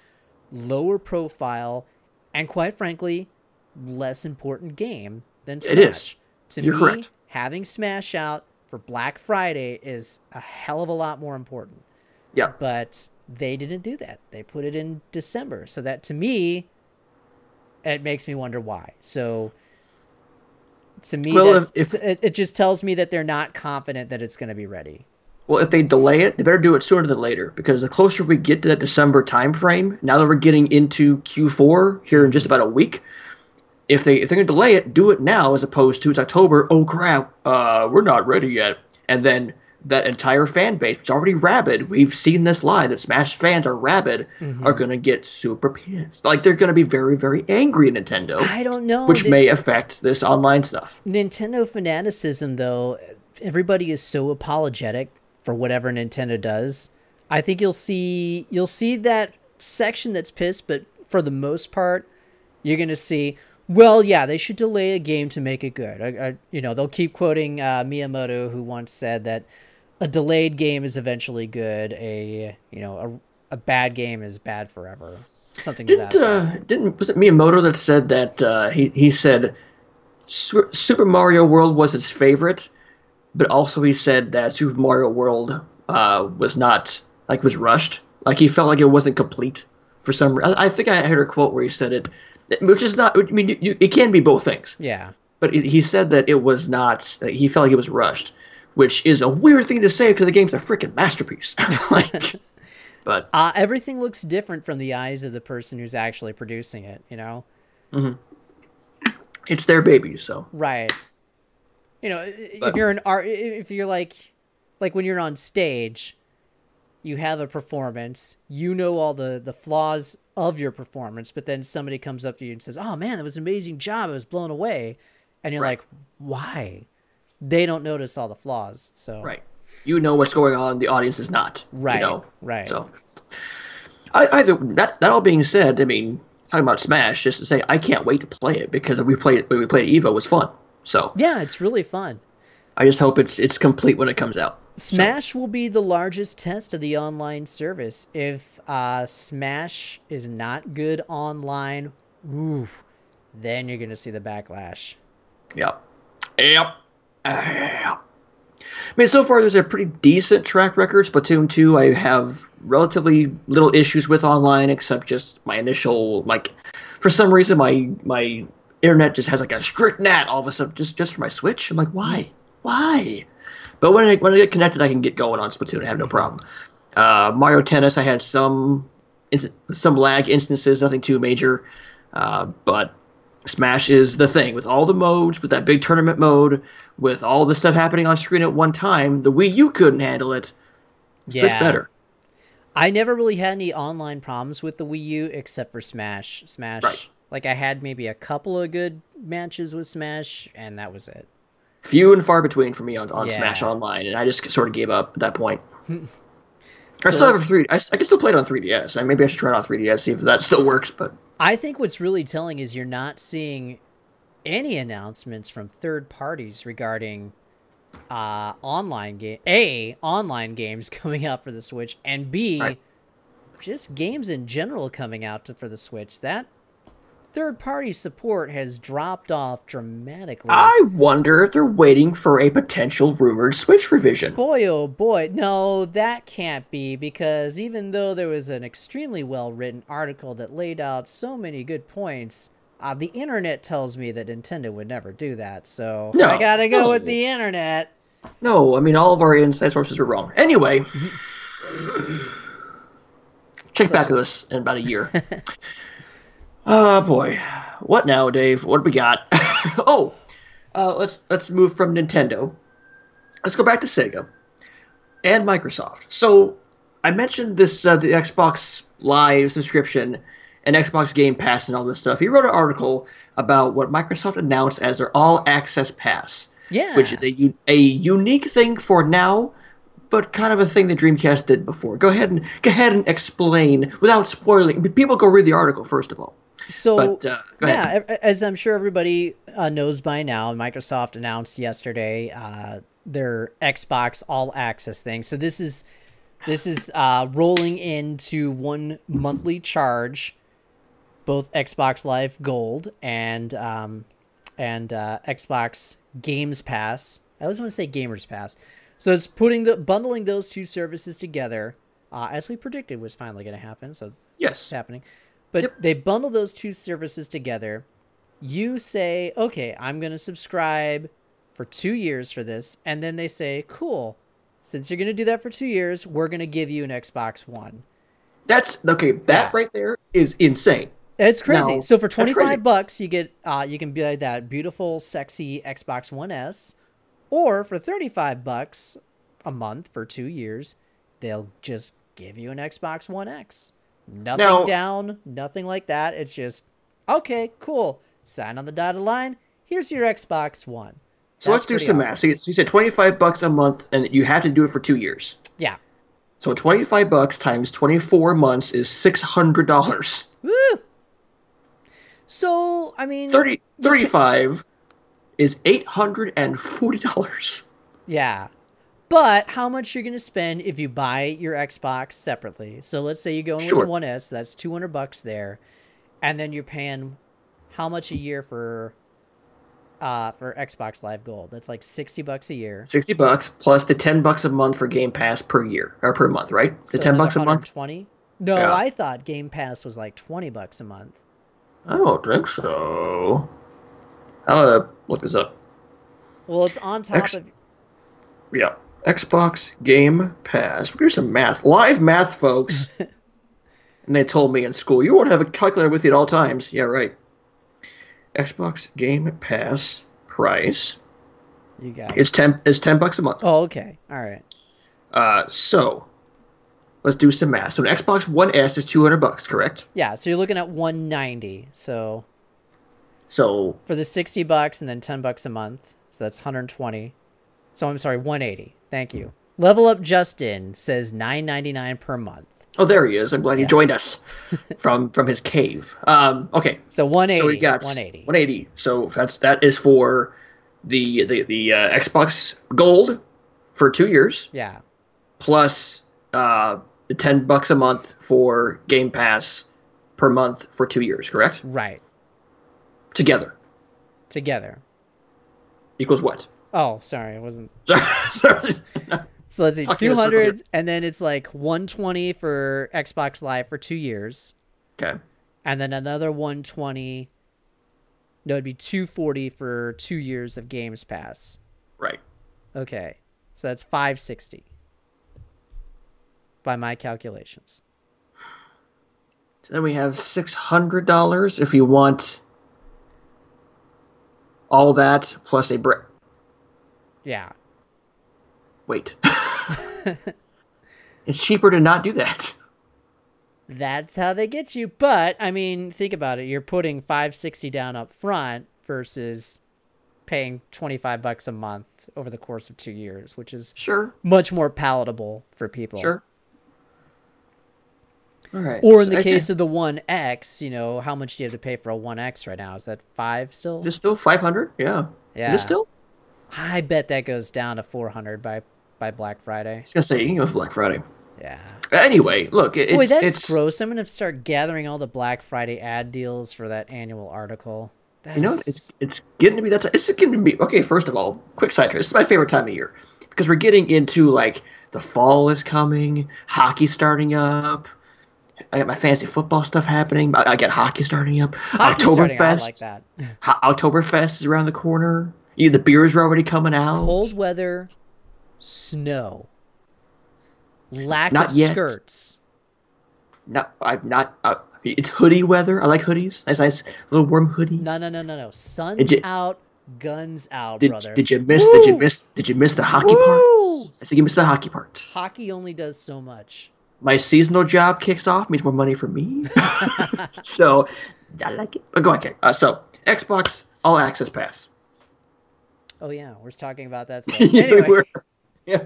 lower profile and, quite frankly, less important game than Smash. It is. You're correct. Having Smash out for Black Friday is a hell of a lot more important. Yeah. But they didn't do that. They put it in December. So that, to me, it makes me wonder why. So to me, it just tells me that they're not confident that it's going to be ready. Well, if they delay it, they better do it sooner than later, because the closer we get to that December time frame, now that we're getting into Q4 here in just about a week, if they're going to delay it, do it now as opposed to it's October. Oh crap, we're not ready yet, and then that entire fan base, which is already rabid, we've seen this live, that Smash fans are rabid, are going to get super pissed. Like, they're going to be very, very angry at Nintendo. I don't know. Which may affect this online stuff. Nintendo fanaticism, though, everybody is so apologetic for whatever Nintendo does. I think you'll see that section that's pissed, but for the most part, you're going to see, well, yeah, they should delay a game to make it good. They'll keep quoting Miyamoto, who once said that a delayed game is eventually good. A bad game is bad forever. Something to that effect. Was it Miyamoto that said that he said Super Mario World was his favorite, but also he said that Super Mario World was rushed. Like, he felt like it wasn't complete for some reason. I think I heard a quote where he said it, which is not. I mean, it can be both things. Yeah. But he said that it was not. He felt like it was rushed, which is a weird thing to say because the game's a freaking masterpiece. But everything looks different from the eyes of the person who's actually producing it. Mm-hmm. It's their baby, so right. If you're like when you're on stage, you have a performance, you know all the flaws of your performance, but then somebody comes up to you and says, "Oh man, that was an amazing job. I was blown away." And you're like, "Why?" They don't notice all the flaws. So Right. You know what's going on, the audience is not. Right. You know? Right. So that all being said, I mean, talking about Smash, just to say I can't wait to play it because when we played Evo was fun. So yeah, it's really fun. I just hope it's complete when it comes out. Smash will be the largest test of the online service. If Smash is not good online, then you're gonna see the backlash. Yep. I mean, so far there's a pretty decent track record. Splatoon 2, I have relatively little issues with online, except just my initial, for some reason my internet just has a strict NAT all of a sudden just for my Switch. I'm like, why? But when I get connected, I can get going on Splatoon. I have no problem. Mario Tennis, I had some lag instances, nothing too major, but Smash is the thing with all the modes, with that big tournament mode, with all the stuff happening on screen at one time. The Wii U couldn't handle it. Switch better. I never really had any online problems with the Wii U except for Smash. Right. I had maybe a couple of good matches with Smash, and that was it. Few and far between for me on Smash Online, and I just sort of gave up at that point. I still have I can still play it on 3DS. Maybe I should try it on 3DS, see if that still works. But I think what's really telling is you're not seeing any announcements from third parties regarding online games coming out for the Switch, and B, just games in general coming out for the Switch. That third-party support has dropped off dramatically. I wonder if they're waiting for a potential rumored Switch revision. Boy, oh boy. No, that can't be, because even though there was an extremely well-written article that laid out so many good points, the internet tells me that Nintendo would never do that, so I gotta go with the internet. No, I mean, all of our inside sources are wrong. Anyway, check back with us in about a year. Oh boy, what now, Dave? What do we got? Let's move from Nintendo. Let's go back to Sega and Microsoft. So I mentioned this the Xbox Live subscription and Xbox Game Pass and all this stuff. He wrote an article about what Microsoft announced as their All Access Pass, which is a unique thing for now, but kind of a thing the Dreamcast did before. Go ahead and explain without spoiling. People go read the article first of all. So, as I'm sure everybody knows by now, Microsoft announced yesterday their Xbox All Access thing. So this is rolling into one monthly charge, both Xbox Live Gold and Xbox Games Pass. I always want to say Gamers Pass. So it's bundling those two services together, as we predicted was finally going to happen. So it's happening. But they bundle those two services together. You say, okay, I'm going to subscribe for 2 years for this. And then they say, cool, since you're going to do that for 2 years, we're going to give you an Xbox One. Right there is insane. It's crazy. Now, so for $25, you get you can buy that beautiful, sexy Xbox One S. Or for $35 a month for 2 years, they'll just give you an Xbox One X. Nothing down, nothing like that. It's just, okay, cool. Sign on the dotted line. Here's your Xbox One. So let's do some math. So you said $25 a month, and you have to do it for 2 years. Yeah. So $25 times 24 months is $600. Woo! So, I mean... 35 is $840. Yeah. But how much you're going to spend if you buy your Xbox separately. So let's say you go in with the One S, that's $200 there. And then you're paying how much a year for Xbox Live Gold? That's like $60 a year. $60 plus the $10 a month for Game Pass per year or per month, right? The so $10 a month. $120? No, yeah. I thought Game Pass was like $20 a month. I don't think so. I'll look this up. Well, it's on top of... Yeah. Xbox Game Pass. We'll do some math. Live math, folks. And they told me in school, you won't have a calculator with you at all times. Yeah, right. Xbox Game Pass price. You got it. It's $10 a month. Oh, okay. All right. So let's do some math. So an Xbox One S is $200, correct? Yeah, so you're looking at $190. So for the $60 and then $10 a month, so that's $120. So I'm sorry, $180. Thank you. Level Up Justin says $9.99 per month. Oh, there he is. I'm glad he joined us from his cave. Okay. So 180. So we got 180. 180. So that is for the Xbox Gold for 2 years. Yeah. Plus the $10 a month for Game Pass per month for 2 years, correct? Right. Together. Equals what? Oh, sorry, it wasn't. Sorry. So let's see, 200, and then it's like 120 for Xbox Live for 2 years. Okay. And then another 120. No, it'd be 240 for 2 years of Games Pass. Right. Okay, so that's 560 by my calculations. So then we have $600 if you want all that plus a brick. Yeah. Wait. It's cheaper to not do that. That's how they get you. But, I mean, think about it. You're putting $560 down up front versus paying $25 a month over the course of 2 years, which is much more palatable for people. Sure. All right. Or in the case of the One X, you know, how much do you have to pay for a One X right now? Is that $500 still? Is it still $500? Yeah. Yeah. Is it still? I bet that goes down to $400 by Black Friday. I was gonna say you can go for Black Friday. Yeah. Anyway, look, it's gross. I'm gonna start gathering all the Black Friday ad deals for that annual article. It's getting to be it's getting to be okay. First of all, quick sidetrack. This is my favorite time of year because we're getting into like the fall is coming, hockey starting up. I got my fantasy football stuff happening. I got hockey starting up. Oktoberfest. Like that. Oktoberfest is around the corner. The beers are already coming out. Cold weather, snow, lack not of yet. skirts. No, I'm not. It's hoodie weather. I like hoodies. Nice little warm hoodie. No. Sun's out, guns out, brother. Did you miss the hockey part? I think you missed the hockey part. Hockey only does so much. My seasonal job kicks off, means more money for me. So I like it. But go ahead. So Xbox All Access Pass. Oh yeah, we're talking about that stuff. Anyway, yeah.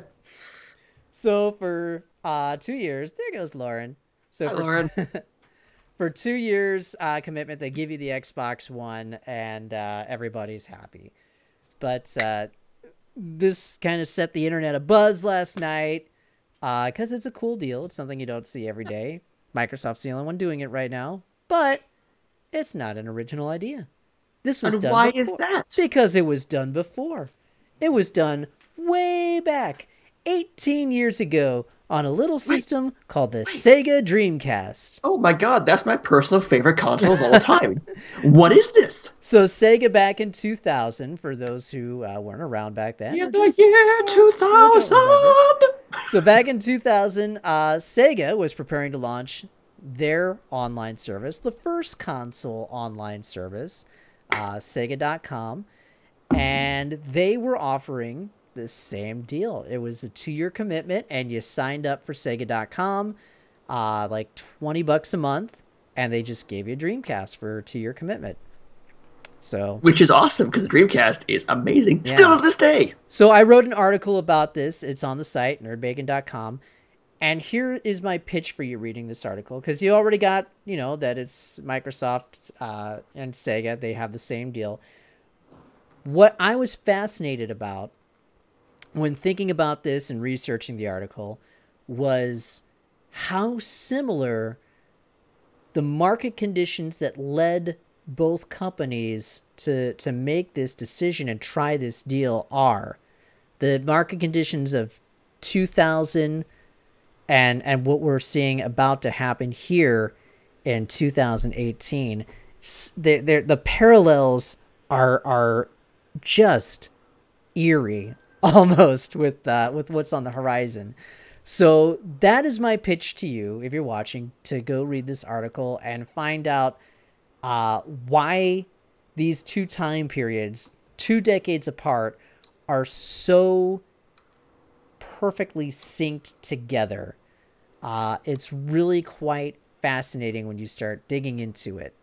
So for 2 years, there goes Lauren. So Hi, Lauren. For 2 years commitment, they give you the Xbox One, and everybody's happy. But this kind of set the internet abuzz last night because it's a cool deal. It's something you don't see every day. Microsoft's the only one doing it right now, but it's not an original idea. This was done why before. is that? Because it was done before. It was done way back 18 years ago on a little system called the Sega Dreamcast. Oh my god, that's my personal favorite console of all time. What is this? So Sega back in 2000, for those who weren't around back then. Yeah, the year 2000! So back in 2000, Sega was preparing to launch their online service, the first console online service, Sega.com, and they were offering the same deal. It was a 2-year commitment, and you signed up for Sega.com, like $20 a month, and they just gave you a Dreamcast for a 2-year commitment. So, which is awesome because the Dreamcast is amazing still to this day. So I wrote an article about this. It's on the site, Bacon.com. And here is my pitch for you reading this article, because you already got, that it's Microsoft and Sega. They have the same deal. What I was fascinated about when thinking about this and researching the article was how similar the market conditions that led both companies to make this decision and try this deal are. The market conditions of 2000 and what we're seeing about to happen here in 2018, the parallels are just eerie almost with what's on the horizon. So that is my pitch to you, if you're watching, to go read this article and find out why these two time periods, 2 decades apart, are so perfectly synced together. It's really quite fascinating when you start digging into it.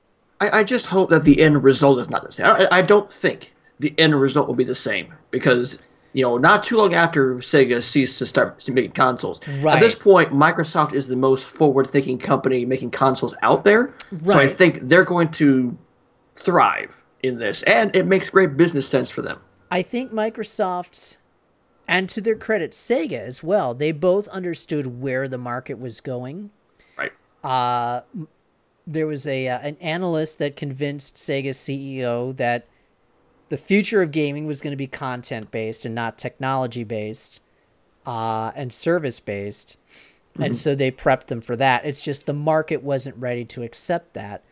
I just hope that the end result is not the same. I don't think the end result will be the same because, not too long after Sega ceased to start making consoles. Right. At this point, Microsoft is the most forward-thinking company making consoles out there. Right. So I think they're going to thrive in this, and it makes great business sense for them. I think Microsoft, and to their credit, Sega as well, they both understood where the market was going. Right. There was an analyst that convinced Sega's CEO that the future of gaming was going to be content-based and not technology-based and service-based. Mm-hmm. And so they prepped them for that. It's just the market wasn't ready to accept that.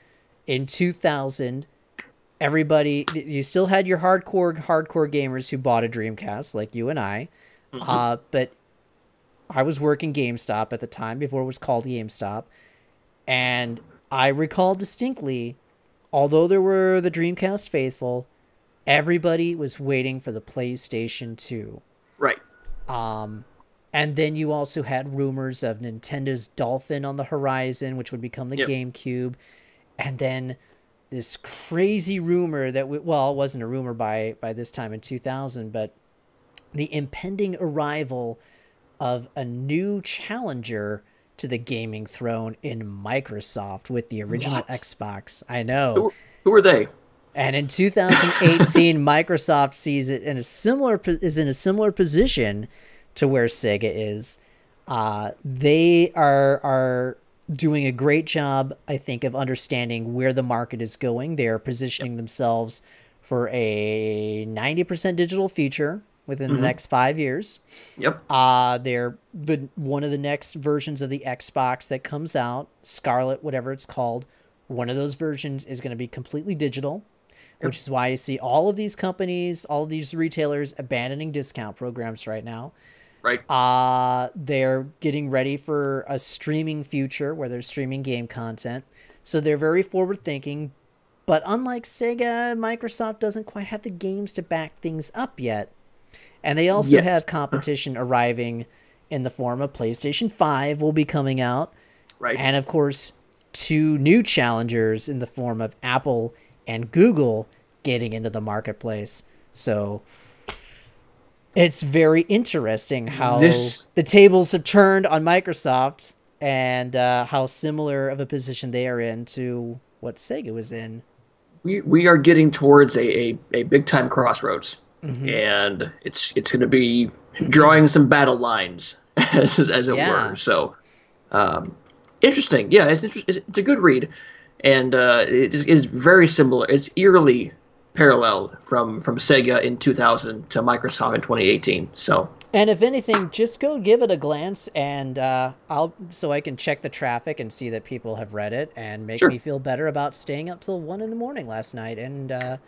In 2000, you still had your hardcore gamers who bought a Dreamcast, like you and I. Mm-hmm. But I was working GameStop at the time, before it was called GameStop. And I recall distinctly, although there were the Dreamcast faithful, everybody was waiting for the PlayStation 2. Right. And then you also had rumors of Nintendo's Dolphin on the horizon, which would become the GameCube. And then this crazy rumor that, it wasn't a rumor by this time in 2000, but the impending arrival of a new challenger to the gaming throne in Microsoft with the original Xbox. I know. Who are they? And in 2018, Microsoft sees it is in a similar position to where Sega is. They are doing a great job, I think, of understanding where the market is going. They are positioning themselves for a 90% digital future within the next 5 years. Yep. They're one of the next versions of the Xbox that comes out, Scarlet, whatever it's called. One of those versions is going to be completely digital, which is why you see all of these companies, all of these retailers abandoning discount programs right now. Right. They're getting ready for a streaming future where they're streaming game content. So they're very forward thinking. But unlike Sega, Microsoft doesn't quite have the games to back things up yet. And they also have competition arriving in the form of PlayStation 5 will be coming out. Right. And of course, 2 new challengers in the form of Apple and Google getting into the marketplace. So it's very interesting how the tables have turned on Microsoft and how similar of a position they are in to what Sega was in. We are getting towards a big time crossroads, and it's going to be drawing some battle lines as it were. So interesting. Yeah, it's a good read, and it is very similar. It's eerily parallel from Sega in 2000 to Microsoft in 2018. So. And if anything, just go give it a glance, and so I can check the traffic and see that people have read it, and make me feel better about staying up till 1 a.m. last night and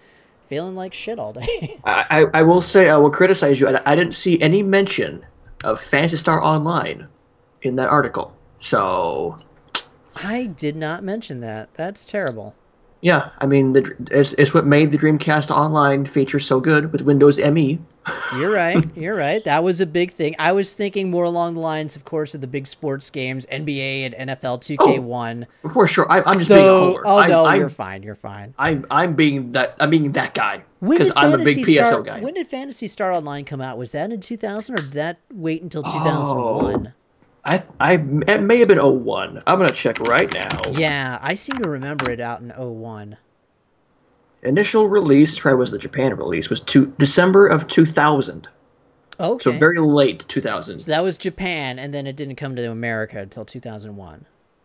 feeling like shit all day. I will say I will criticize you. I didn't see any mention of Phantasy Star Online in that article, so I did not mention that. That's terrible. Yeah, I mean, it's what made the Dreamcast Online feature so good with Windows ME. You're right. That was a big thing. I was thinking more along the lines, of course, of the big sports games, NBA and NFL 2K1. Oh, for sure. I'm just being a homer. Oh, no, you're fine. I'm being that guy because I'm a big PSO guy. When did Phantasy Star Online come out? Was that in 2000 or did that wait until 2001? It may have been 01. I'm going to check right now. Yeah, I seem to remember it out in 01. Initial release, probably was the Japan release, was December of 2000. Okay. So very late 2000. So that was Japan, and then it didn't come to America until 2001.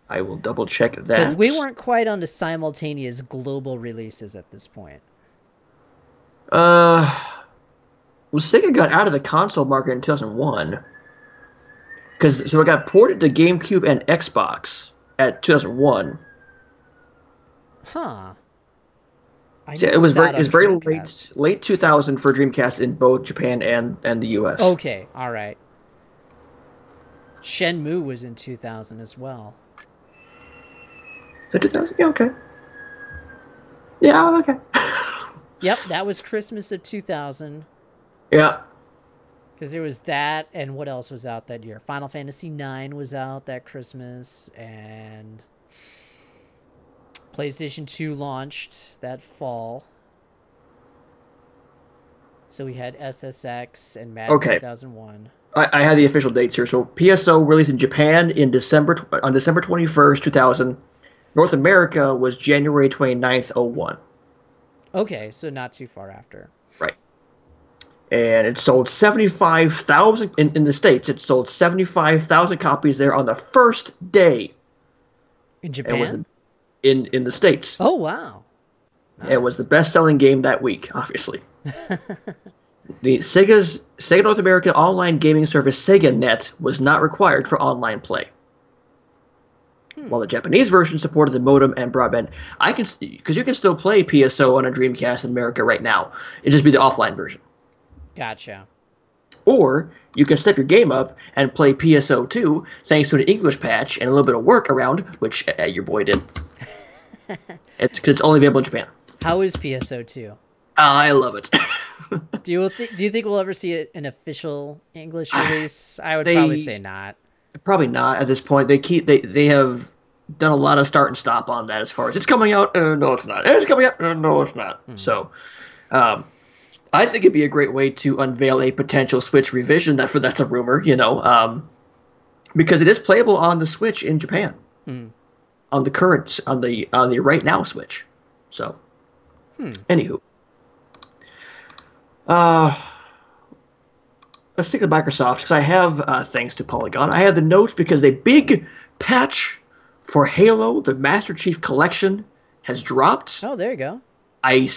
I will double check that. Because we weren't quite on to simultaneous global releases at this point. Well, Sega got out of the console market in 2001. So it got ported to GameCube and Xbox at 2001. Huh. Yeah, it was very late 2000 for Dreamcast in both Japan and the US. Okay, all right. Shenmue was in 2000 as well. Is that 2000? Yeah, okay. Yeah, okay. Yep, that was Christmas of 2000. Yeah. Because there was that, and what else was out that year? Final Fantasy IX was out that Christmas, and PlayStation 2 launched that fall. So we had SSX and Madden 2001. I had the official dates here. So PSO released in Japan on December 21st, 2000. North America was January 29th, 01. Okay, so not too far after. Right. And it sold 75,000 in the States. It sold 75,000 copies there on the first day. In Japan? In the States. Oh, wow. Nice. It was the best-selling game that week, obviously. The Sega North American online gaming service SegaNet was not required for online play. While the Japanese version supported the modem and broadband. Because you can still play PSO on a Dreamcast in America right now. It'd just be the offline version. Gotcha. Or you can step your game up and play PSO 2 thanks to an English patch and a little bit of workaround, which your boy did. It's only available in Japan. How is PSO 2? I love it. Do you think we'll ever see an official English release? I would probably say not. Probably not at this point. They have done a lot of start and stop on that as far as it's coming out. No, it's not. It's coming out. No, it's not. So, I think it'd be a great way to unveil a potential Switch revision. That's a rumor, because it is playable on the Switch in Japan, on the right now Switch. So, anywho, let's stick with Microsoft because I have, thanks to Polygon, I have the notes because the big patch for Halo, the Master Chief Collection, has dropped. Oh, there you go. I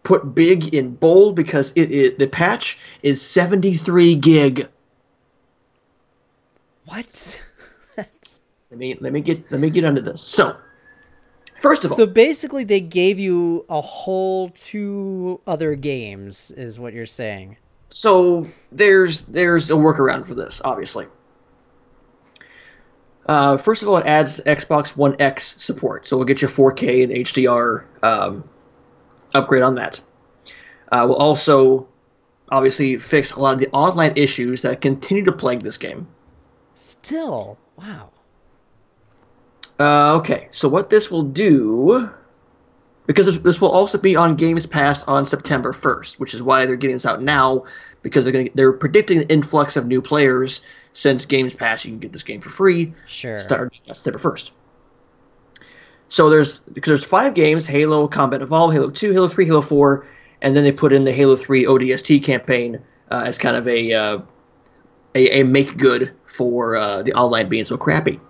put big in bold because the patch is 73 gig. What? Let me get under this. So, first of all, so basically they gave you a whole 2 other games, is what you're saying. So there's a workaround for this, obviously. First of all, it adds Xbox One X support, so we'll get you 4K and HDR upgrade on that. We'll also obviously fix a lot of the online issues that continue to plague this game. Still, wow. Okay, so what this will do, because this will also be on Games Pass on September 1st, which is why they're getting this out now, because they're predicting an influx of new players. Since Games Pass, you can get this game for free. Sure. Starting September 1st. So there's 5 games: Halo Combat Evolved, Halo 2, Halo 3, Halo 4, and then they put in the Halo 3 ODST campaign as kind of a make good for the online being so crappy.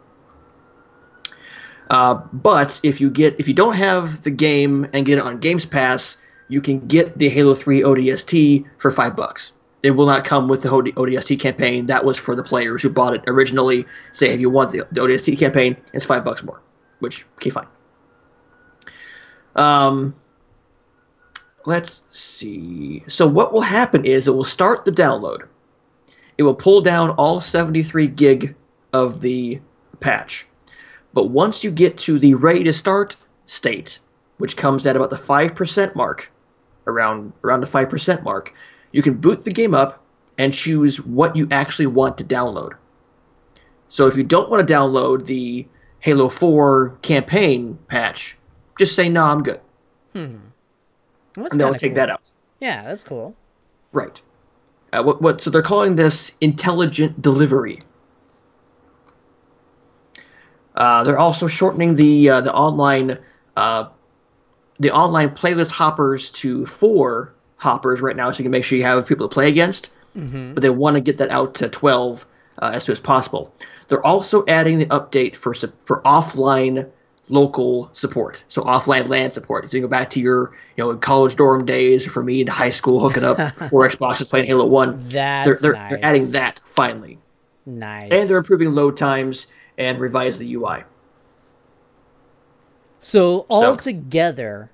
But if you don't have the game and get it on Games Pass, you can get the Halo 3 ODST for $5. It will not come with the ODST campaign. That was for the players who bought it originally. Say if you want the ODST campaign, it's $5 more, which, okay, fine. Let's see. So what will happen is it will start the download. It will pull down all 73 gig of the patch. But once you get to the ready to start state, which comes at about the 5% mark, around the 5% mark, you can boot the game up and choose what you actually want to download. So if you don't want to download the Halo 4 campaign patch, just say, no, I'm good. Well, that's and they'll cool. take that out. Yeah, that's cool. Right. So they're calling this intelligent delivery. They're also shortening the online playlist hoppers to 4 hoppers right now, so you can make sure you have people to play against. But they want to get that out to 12 as soon as possible. They're also adding the update for offline local support, so offline LAN support. So you go back to your college dorm days, or for me in high school, hooking up before Xbox is playing Halo 1. They're adding that finally. Nice. And they're improving load times and revise the UI. So altogether,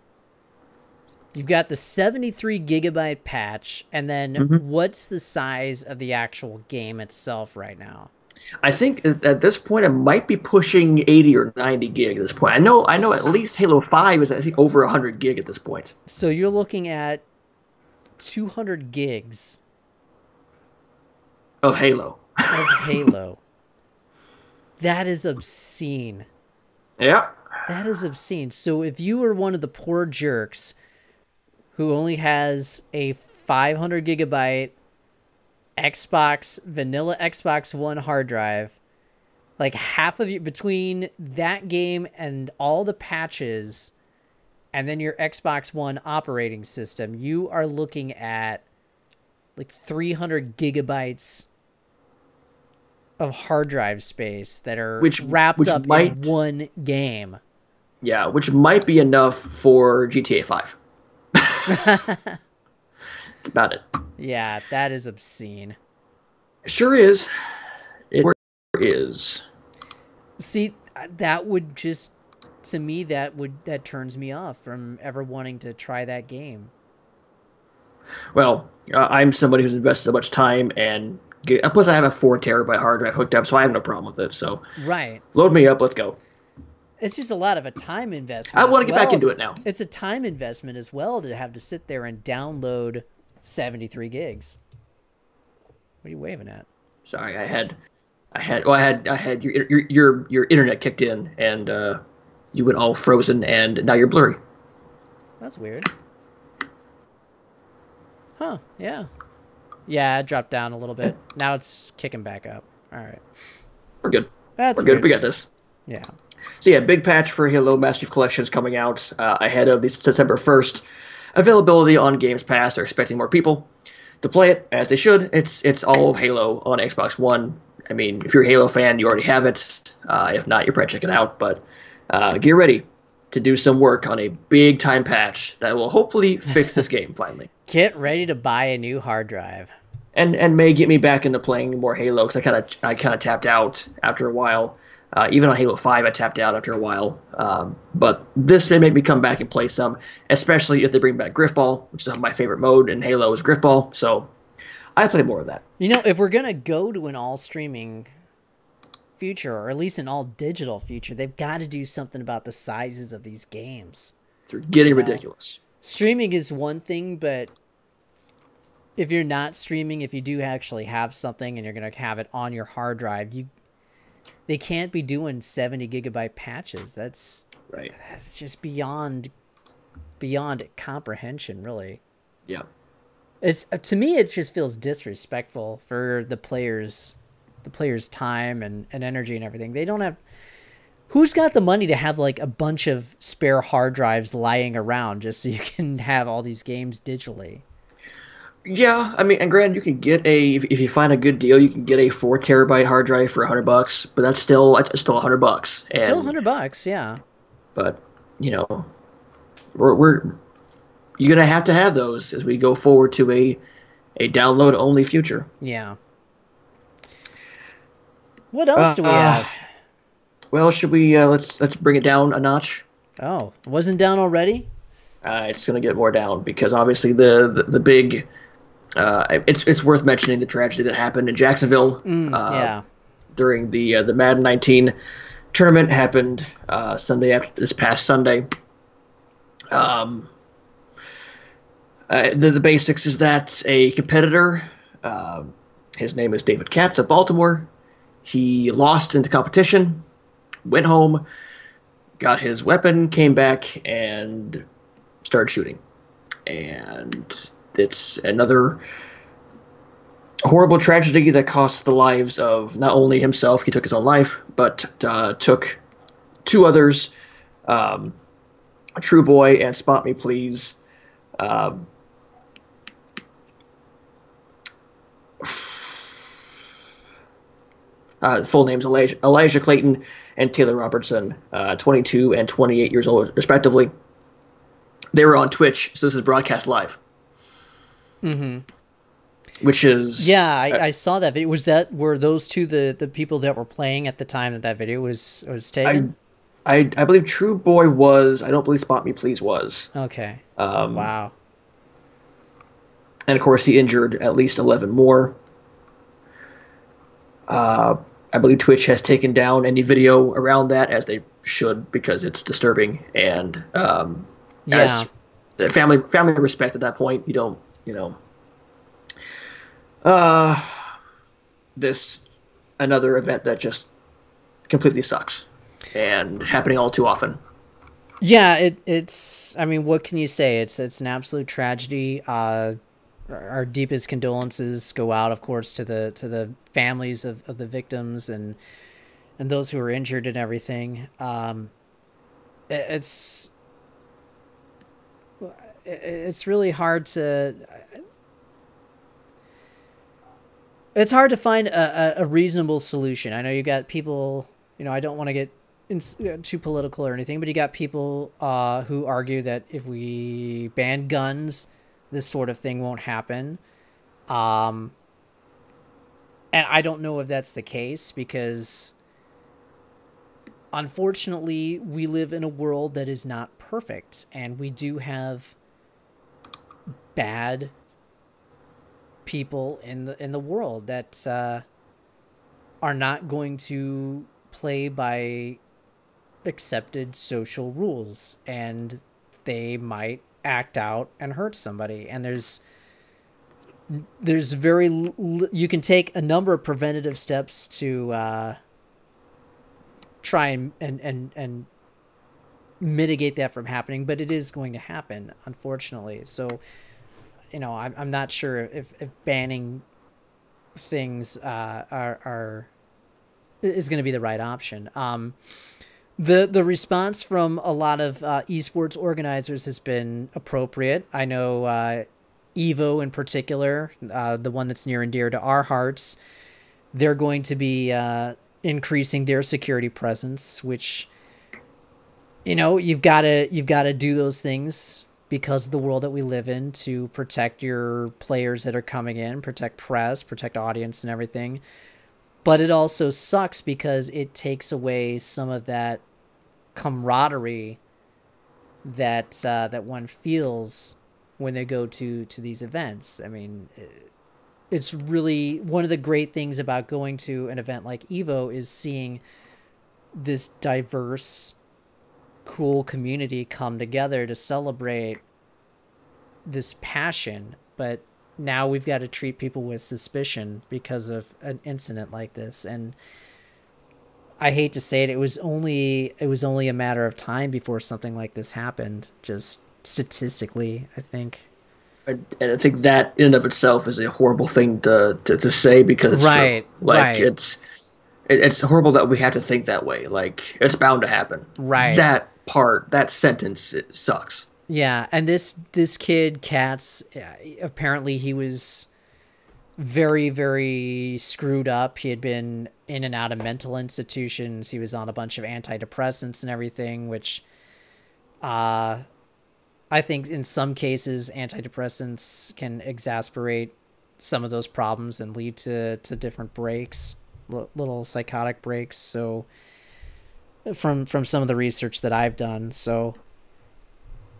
you've got the 73 gigabyte patch, and then what's the size of the actual game itself right now? I think at this point it might be pushing 80 or 90 gig at this point. I know at least Halo 5 is, I think, over 100 gig at this point. So you're looking at 200 gigs Of Halo. Of Halo. That is obscene. Yeah. That is obscene. So if you were one of the poor jerks who only has a 500 gigabyte vanilla Xbox One hard drive, like half of you, between that game and all the patches and then your Xbox One operating system, you are looking at like 300 gigabytes of hard drive space that are wrapped up in one game. Yeah, which might be enough for GTA 5. That's about it. Yeah, that is obscene. Sure is. It is. See, that would just, to me, that turns me off from ever wanting to try that game. Well, I'm somebody who's invested so much time, and plus I have a 4 terabyte hard drive hooked up, so I have no problem with it. So right, load me up, let's go. It's just a lot of a time investment. I want to get back into it now. It's a time investment as well to have to sit there and download 73 gigs. What are you waving at? Sorry, I had your internet kicked in, and you went all frozen, and now you're blurry. That's weird. Huh? Yeah. Yeah, it dropped down a little bit. Now it's kicking back up. All right. We're good. We're good. We got this. Yeah. So yeah, big patch for Halo Master Chief Collection is coming out ahead of the September 1st availability on Games Pass. They're expecting more people to play it, as they should. It's all of Halo on Xbox One. I mean, if you're a Halo fan, you already have it. If not, you're probably checking it out. But get ready to do some work on a big-time patch that will hopefully fix this game finally. Get ready to buy a new hard drive. And may get me back into playing more Halo, because I kind of tapped out after a while. Even on Halo 5, I tapped out after a while. But this may make me come back and play some, especially if they bring back Griffball, which is my favorite mode in Halo is Griffball. So I play more of that. You know, if we're going to go to an all-streaming future, or at least an all-digital future, they've got to do something about the sizes of these games. They're getting ridiculous. Streaming is one thing, but if you're not streaming, if you do actually have something and you're going to have it on your hard drive, they can't be doing 70 gigabyte patches. That's right. That's just beyond comprehension, really. Yeah. It's, to me, it just feels disrespectful for the players' time and energy and everything. They don't have. Who's got the money to have like a bunch of spare hard drives lying around just so you can have all these games digitally? Yeah, I mean, and granted, you can get if you find a good deal, you can get a 4 terabyte hard drive for $100, but that's still $100. And, still $100, yeah. But you know, you're gonna have to have those as we go forward to a download only future. Yeah. What else do we have? Well, should we let's bring it down a notch? Oh, it wasn't down already? It's gonna get more down because obviously the big. It's worth mentioning the tragedy that happened in Jacksonville. During the Madden 19 tournament happened this past Sunday. The basics is that a competitor, his name is David Katz of Baltimore, he lost in the competition, went home, got his weapon, came back, and started shooting. And it's another horrible tragedy that cost the lives of not only himself, he took his own life, but took 2 others, True Boy and Spot Me Please. Full names Elijah Clayton and Taylor Robertson, 22 and 28 years old, respectively. They were on Twitch, so this is broadcast live. Mm-hmm. Which is... Yeah, I saw that video. Were those two the people that were playing at the time that video was taken? I believe True Boy was. I don't believe Spot Me Please was. Okay. Wow. And, of course, he injured at least 11 more. I believe Twitch has taken down any video around that, as they should, because it's disturbing. And as family respect at that point, you don't, you know. this another event that just completely sucks and happening all too often. Yeah, it's. I mean, what can you say? It's an absolute tragedy. Our deepest condolences go out, of course, to the families of the victims and those who were injured and everything. It's really hard to. It's hard to find a reasonable solution. I know you got people. I don't want to get too political or anything, but you got people who argue that if we ban guns, this sort of thing won't happen. And I don't know if that's the case, because unfortunately we live in a world that is not perfect, and we do have bad people in the world that are not going to play by accepted social rules, and they might act out and hurt somebody. And there's you can take a number of preventative steps to try and mitigate that from happening, but it is going to happen, unfortunately. So I'm not sure if banning things is going to be the right option. The response from a lot of esports organizers has been appropriate. I know Evo in particular, the one that's near and dear to our hearts, they're going to be increasing their security presence, which you've got to do those things because of the world that we live in, to protect your players that are coming in, protect press, protect audience and everything. But it also sucks because it takes away some of that camaraderie that one feels when they go to these events. I mean, it's really one of the great things about going to an event like Evo is seeing this diverse, cool community come together to celebrate this passion. But now we've got to treat people with suspicion because of an incident like this. And I hate to say it, it was only a matter of time before something like this happened, just statistically, I think. And I think that in and of itself is a horrible thing to say, because it's right, true. Like, right. It's horrible that we have to think that way. Like, it's bound to happen. Right. That sentence, it sucks. Yeah, and this kid, Katz, apparently he was very, very screwed up. He had been in and out of mental institutions. He was on a bunch of antidepressants and everything, which I think in some cases antidepressants can exacerbate some of those problems and lead to different breaks, little psychotic breaks. So from some of the research that I've done. So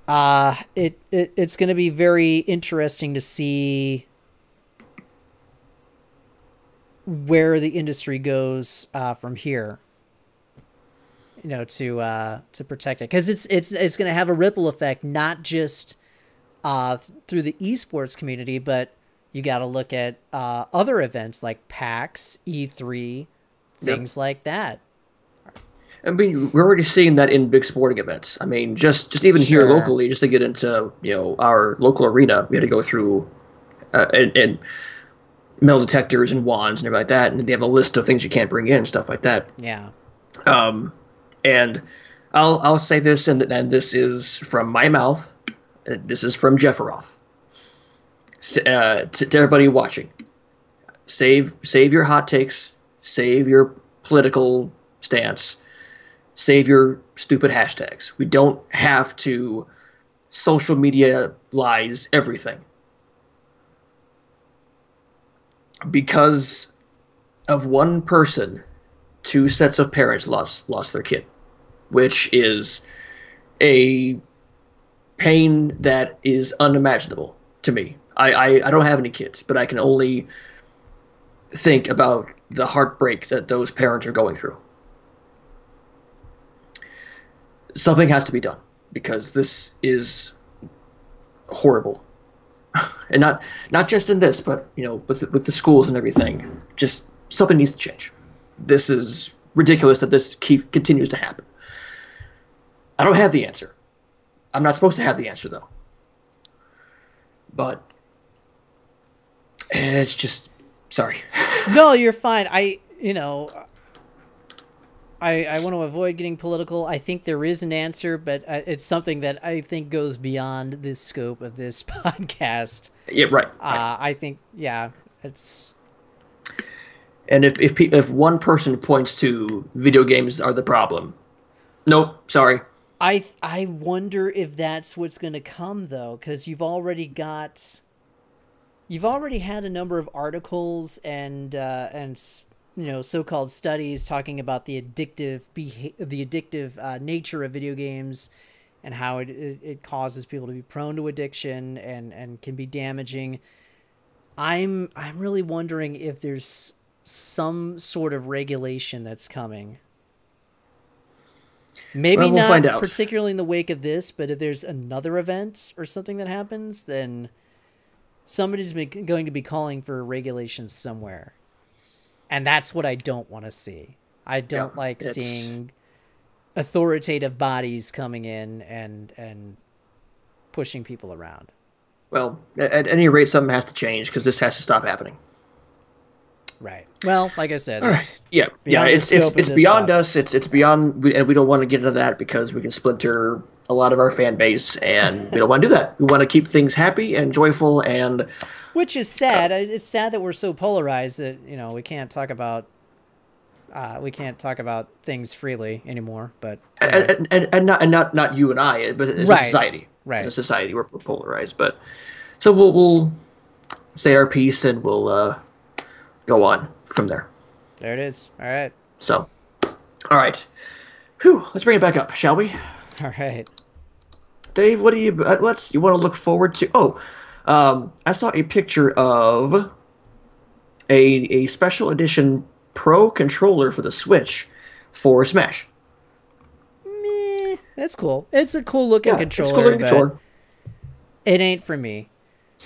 it's going to be very interesting to see where the industry goes from here, to protect it, because it's going to have a ripple effect, not just through the esports community, but you got to look at other events like PAX, E3, things like that. I mean, we're already seeing that in big sporting events. I mean, just even here locally, just to get into our local arena, we had to go through and metal detectors and wands and everything like that, and they have a list of things you can't bring in, stuff like that. Yeah. And I'll say this, and this is from my mouth. This is from Jeff Roth. To everybody watching, save your hot takes, save your political stance, save your stupid hashtags. We don't have to social media lies everything. Because of one person, 2 sets of parents lost their kid, which is a pain that is unimaginable to me. I don't have any kids, but I can only think about the heartbreak that those parents are going through. Something has to be done, because this is horrible. And not just in this, but with the schools and everything. Just something needs to change. This is ridiculous that this continues to happen. I don't have the answer. I'm not supposed to have the answer, though. But it's just, sorry. No, you're fine. I want to avoid getting political. I think there is an answer, but it's something that I think goes beyond the scope of this podcast. Yeah, right. I think, it's... And if one person points to video games are the problem, nope, sorry. I wonder if that's what's going to come, though, because you've already had a number of articles and so-called studies talking about the addictive nature of video games and how it causes people to be prone to addiction and can be damaging. I'm really wondering if there's some sort of regulation that's coming. Maybe we'll find out. Particularly in the wake of this, but if there's another event or something that happens, then somebody's going to be calling for regulations somewhere. And that's what I don't want to see. I don't like seeing authoritative bodies coming in and pushing people around. Well, at any rate, something has to change because this has to stop happening. Right. Well, like I said, it's beyond us. It's beyond, and we don't want to get into that because we can splinter a lot of our fan base, and we don't want to do that. We want to keep things happy and joyful, and which is sad. It's sad that we're so polarized that we can't talk about things freely anymore. But and not you and I, but as a society, right? As a society, we're polarized. But so we'll say our piece, and we'll go on from there. There it is. All right. So, all right. Whew, let's bring it back up, shall we? All right. Dave, what do you want to look forward to? I saw a picture of a special edition Pro controller for the Switch for Smash. Meh, that's cool. It's a cool looking controller. It's a cool looking controller. It ain't for me.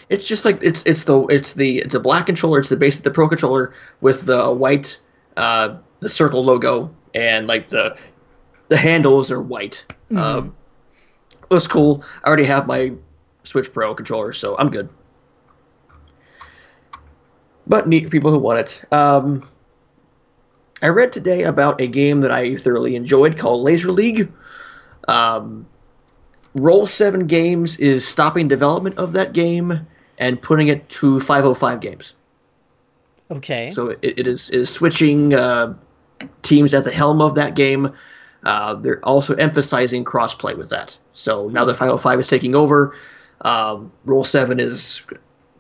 It's just like it's a black controller. It's the base of the Pro controller with the white the circle logo, and like the handles are white. It was cool. I already have my Switch Pro controller, so I'm good. But neat for people who want it. I read today about a game that I thoroughly enjoyed called Laser League. Roll7 Games is stopping development of that game and putting it to 505 Games. Okay. So it is switching teams at the helm of that game. They're also emphasizing crossplay with that. So now that 505 is taking over, Roll7 is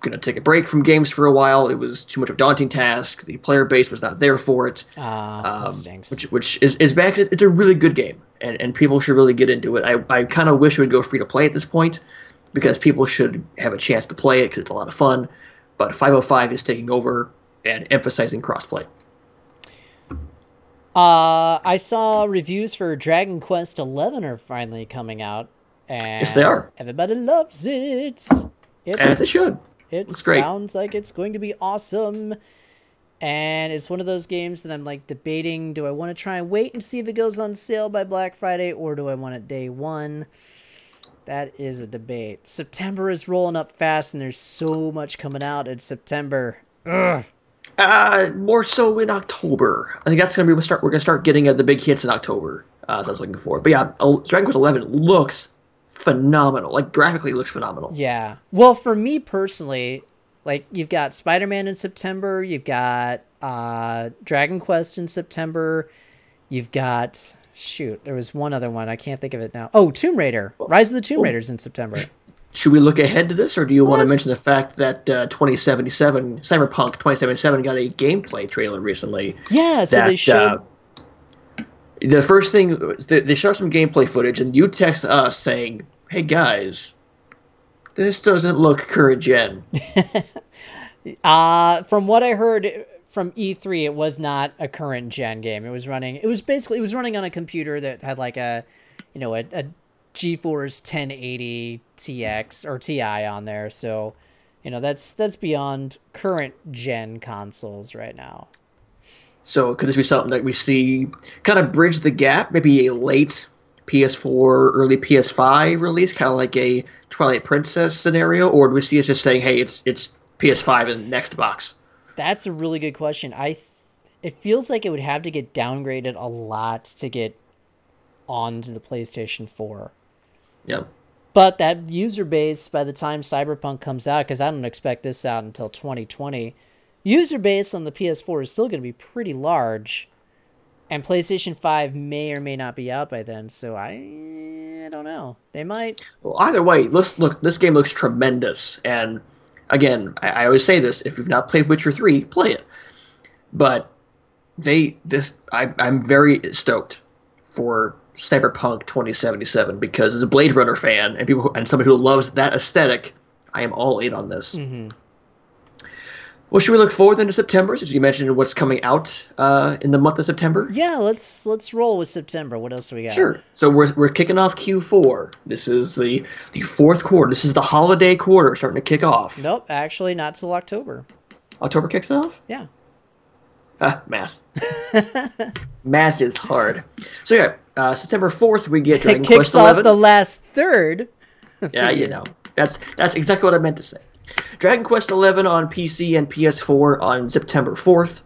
going to take a break from games for a while. It was too much of a daunting task. The player base was not there for it. That stinks. Which is back. It's a really good game, and people should really get into it. I kind of wish it would go free to play at this point, because people should have a chance to play it because it's a lot of fun. But 505 is taking over and emphasizing crossplay. I saw reviews for Dragon Quest XI are finally coming out. And yes, they are. Everybody loves it. And they should. It sounds like it's going to be awesome. And it's one of those games that I'm like debating, do I want to try and wait and see if it goes on sale by Black Friday, or do I want it day one? That is a debate. September is rolling up fast, and there's so much coming out in September. Ugh. More so in October. I think that's gonna be we're gonna start getting the big hits in October. As I was looking for. But yeah, Dragon Quest 11 looks phenomenal. Like graphically, it looks phenomenal. Yeah. Well, for me personally, like you've got Spider-Man in September, you've got Dragon Quest in September, you've got there was one other one, I can't think of it now. Oh, Tomb Raider. Rise of the Tomb Raiders in September. Should we look ahead to this, or do you want to mention the fact that Cyberpunk 2077 got a gameplay trailer recently? Yeah, so they showed... the first thing, they showed some gameplay footage, and you text us saying, hey guys, this doesn't look current gen. From what I heard from E3, it was not a current gen game. It was running on a computer that had like a GeForce 1080 TX or TI on there. So, that's beyond current gen consoles right now. So could this be something that we see kind of bridge the gap, maybe a late PS4, early PS5 release, kind of like a Twilight Princess scenario, or do we see it just saying, hey, it's PS5 in the next box? That's a really good question. It feels like it would have to get downgraded a lot to get onto the PlayStation 4. Yep. But that user base, by the time Cyberpunk comes out, because I don't expect this out until 2020, user base on the PS4 is still going to be pretty large, and PlayStation 5 may or may not be out by then, so I don't know. They might. Well, either way, look. This game looks tremendous, and again, I always say this: if you've not played Witcher 3, play it. But I'm very stoked for Cyberpunk 2077 because as a Blade Runner fan and somebody who loves that aesthetic, I am all in on this. Mm-hmm. Well, should we look forward then to September? Since you mentioned what's coming out in the month of September. Yeah, let's roll with September. What else do we got? Sure. So we're kicking off Q4. This is the fourth quarter. This is the holiday quarter starting to kick off. Nope, actually not till October. October kicks off? Yeah. Math. Math is hard. So yeah, September 4th we get Dragon Quest 11. It kicks off the last third. Yeah, you know. That's exactly what I meant to say. Dragon Quest XI on PC and PS4 on September 4th.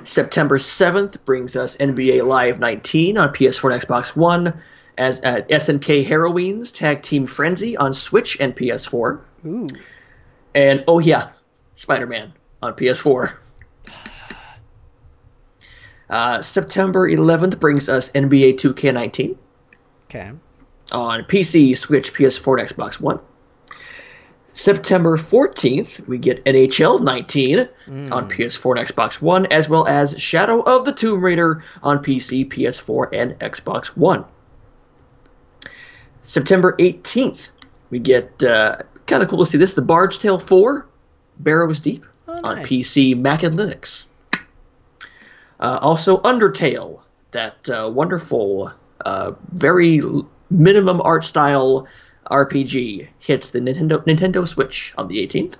September 7th brings us NBA Live 19 on PS4 and Xbox One, as SNK Heroines Tag Team Frenzy on Switch and PS4. Ooh. And, oh yeah, Spider-Man on PS4. September 11th brings us NBA 2K19. Okay. On PC, Switch, PS4, and Xbox One. September 14th, we get NHL 19 on PS4 and Xbox One, as well as Shadow of the Tomb Raider on PC, PS4, and Xbox One. September 18th, we get, kind of cool to see this, The Bard's Tale 4, Barrows Deep on PC, Mac, and Linux. Also, Undertale, that wonderful, very minimum art style RPG hits the Nintendo Switch on the 18th.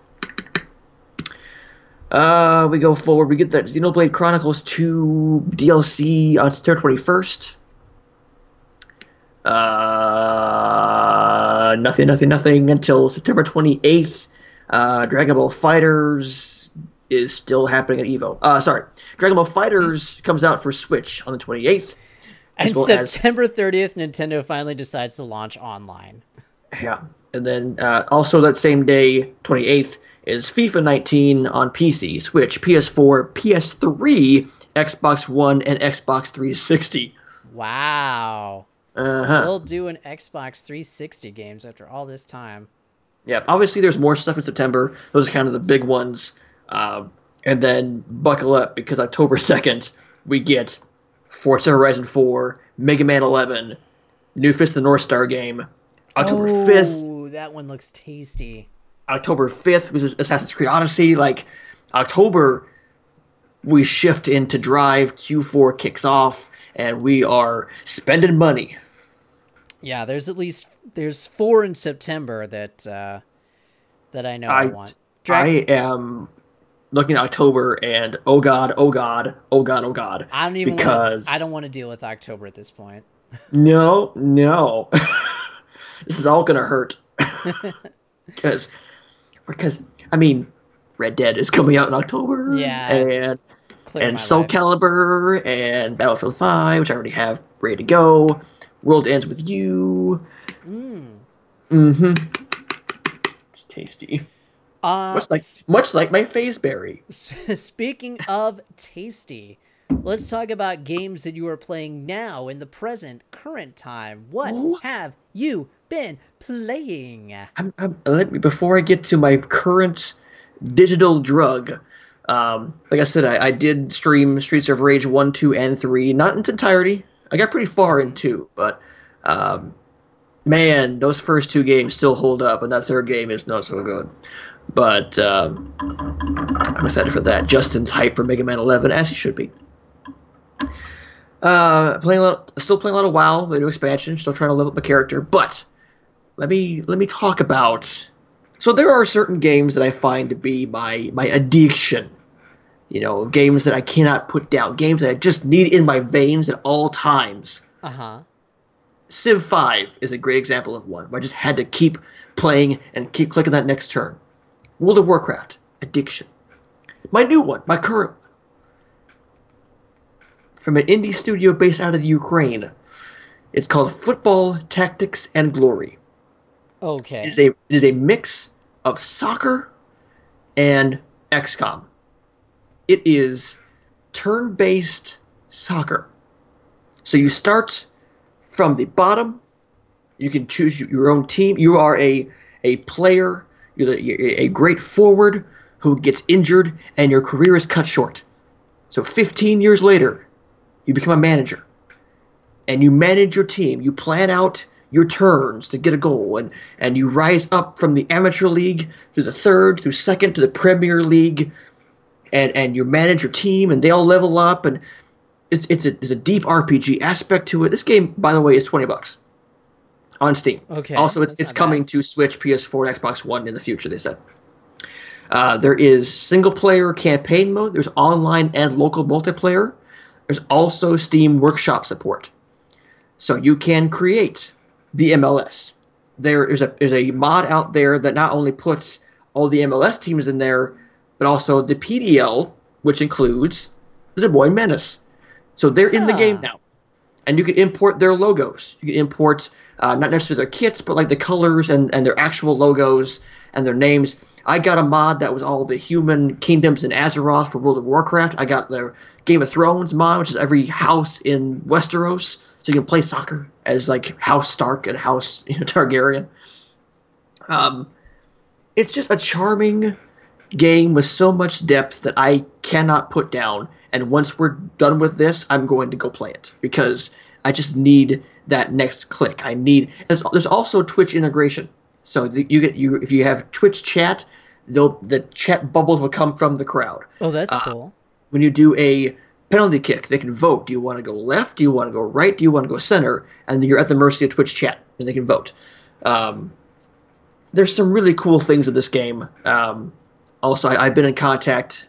We go forward. We get that Xenoblade Chronicles 2 DLC on September 21st. Nothing until September 28th. Dragon Ball FighterZ is still happening at EVO. Dragon Ball FighterZ comes out for Switch on the 28th. And September 30th, Nintendo finally decides to launch online. Yeah. And then also that same day, 28th, is FIFA 19 on PC, Switch, PS4, PS3, Xbox One, and Xbox 360. Wow. Still doing Xbox 360 games after all this time. Yeah, obviously there's more stuff in September. Those are kind of the big ones. And then buckle up because October 2nd, we get Forza Horizon 4, Mega Man 11, New Fist of the North Star game. October 5th. That one looks tasty. October 5th was Assassin's Creed Odyssey. Like, October, we shift into Drive, Q4 kicks off, and we are spending money. Yeah, there's 4 in September that I know I want. I am looking at October and oh god. I don't want to deal with October at this point. No. This is all gonna hurt. because I mean, Red Dead is coming out in October. Yeah. And Soul Calibur and Battlefield 5, which I already have ready to go. World Ends With You. Mm-hmm. It's tasty. Much like my Fazeberry. Speaking of tasty, let's talk about games that you are playing now in the current time. What have you been playing? Before I get to my current digital drug, like I said, I did stream Streets of Rage 1, 2, and 3, not in its entirety. I got pretty far in 2, but man, those first 2 games still hold up, and that third game is not so good. But I'm excited for that. Justin's hype for Mega Man 11, as he should be. Still playing a lot of WoW, the new expansion. Still trying to level up my character, but let me talk about. So there are certain games that I find to be my addiction, games that I cannot put down, games that I just need in my veins at all times. Civ 5 is a great example of one where I just had to keep playing and keep clicking that next turn. World of Warcraft, addiction. My new one, my current one, from an indie studio based out of the Ukraine. It's called Football, Tactics, and Glory. Okay. It is a mix of soccer and XCOM. It is turn-based soccer. So you start from the bottom. You can choose your own team. You are a player. You're a great forward who gets injured, and your career is cut short. So 15 years later, you become a manager. And you manage your team. You plan out your turns to get a goal. And you rise up from the amateur league through the third, through second, to the Premier League. And you manage your team, and they all level up. And there's a deep RPG aspect to it. This game, by the way, is $20 on Steam. Okay. Also, it's coming to Switch, PS4, and Xbox One in the future, they said. There is single-player campaign mode. There's online and local multiplayer. There's also Steam Workshop support. So you can create the MLS. There's a mod out there that not only puts all the MLS teams in there, but also the PDL, which includes the Des Moines Menace. So they're in the game now. And you can import their logos. You can import not necessarily their kits, but like the colors and their actual logos and their names. I got a mod that was all the human kingdoms in Azeroth for World of Warcraft. I got the Game of Thrones mod, which is every house in Westeros. So you can play soccer as like House Stark and House Targaryen. It's just a charming game with so much depth that I cannot put down. And once we're done with this, I'm going to go play it because I just need that next click. There's also Twitch integration. So if you have Twitch chat, the chat bubbles will come from the crowd. Oh, that's cool. When you do a penalty kick, they can vote. Do you want to go left? Do you want to go right? Do you want to go center? And you're at the mercy of Twitch chat, and they can vote. There's some really cool things in this game. Also, I've been in contact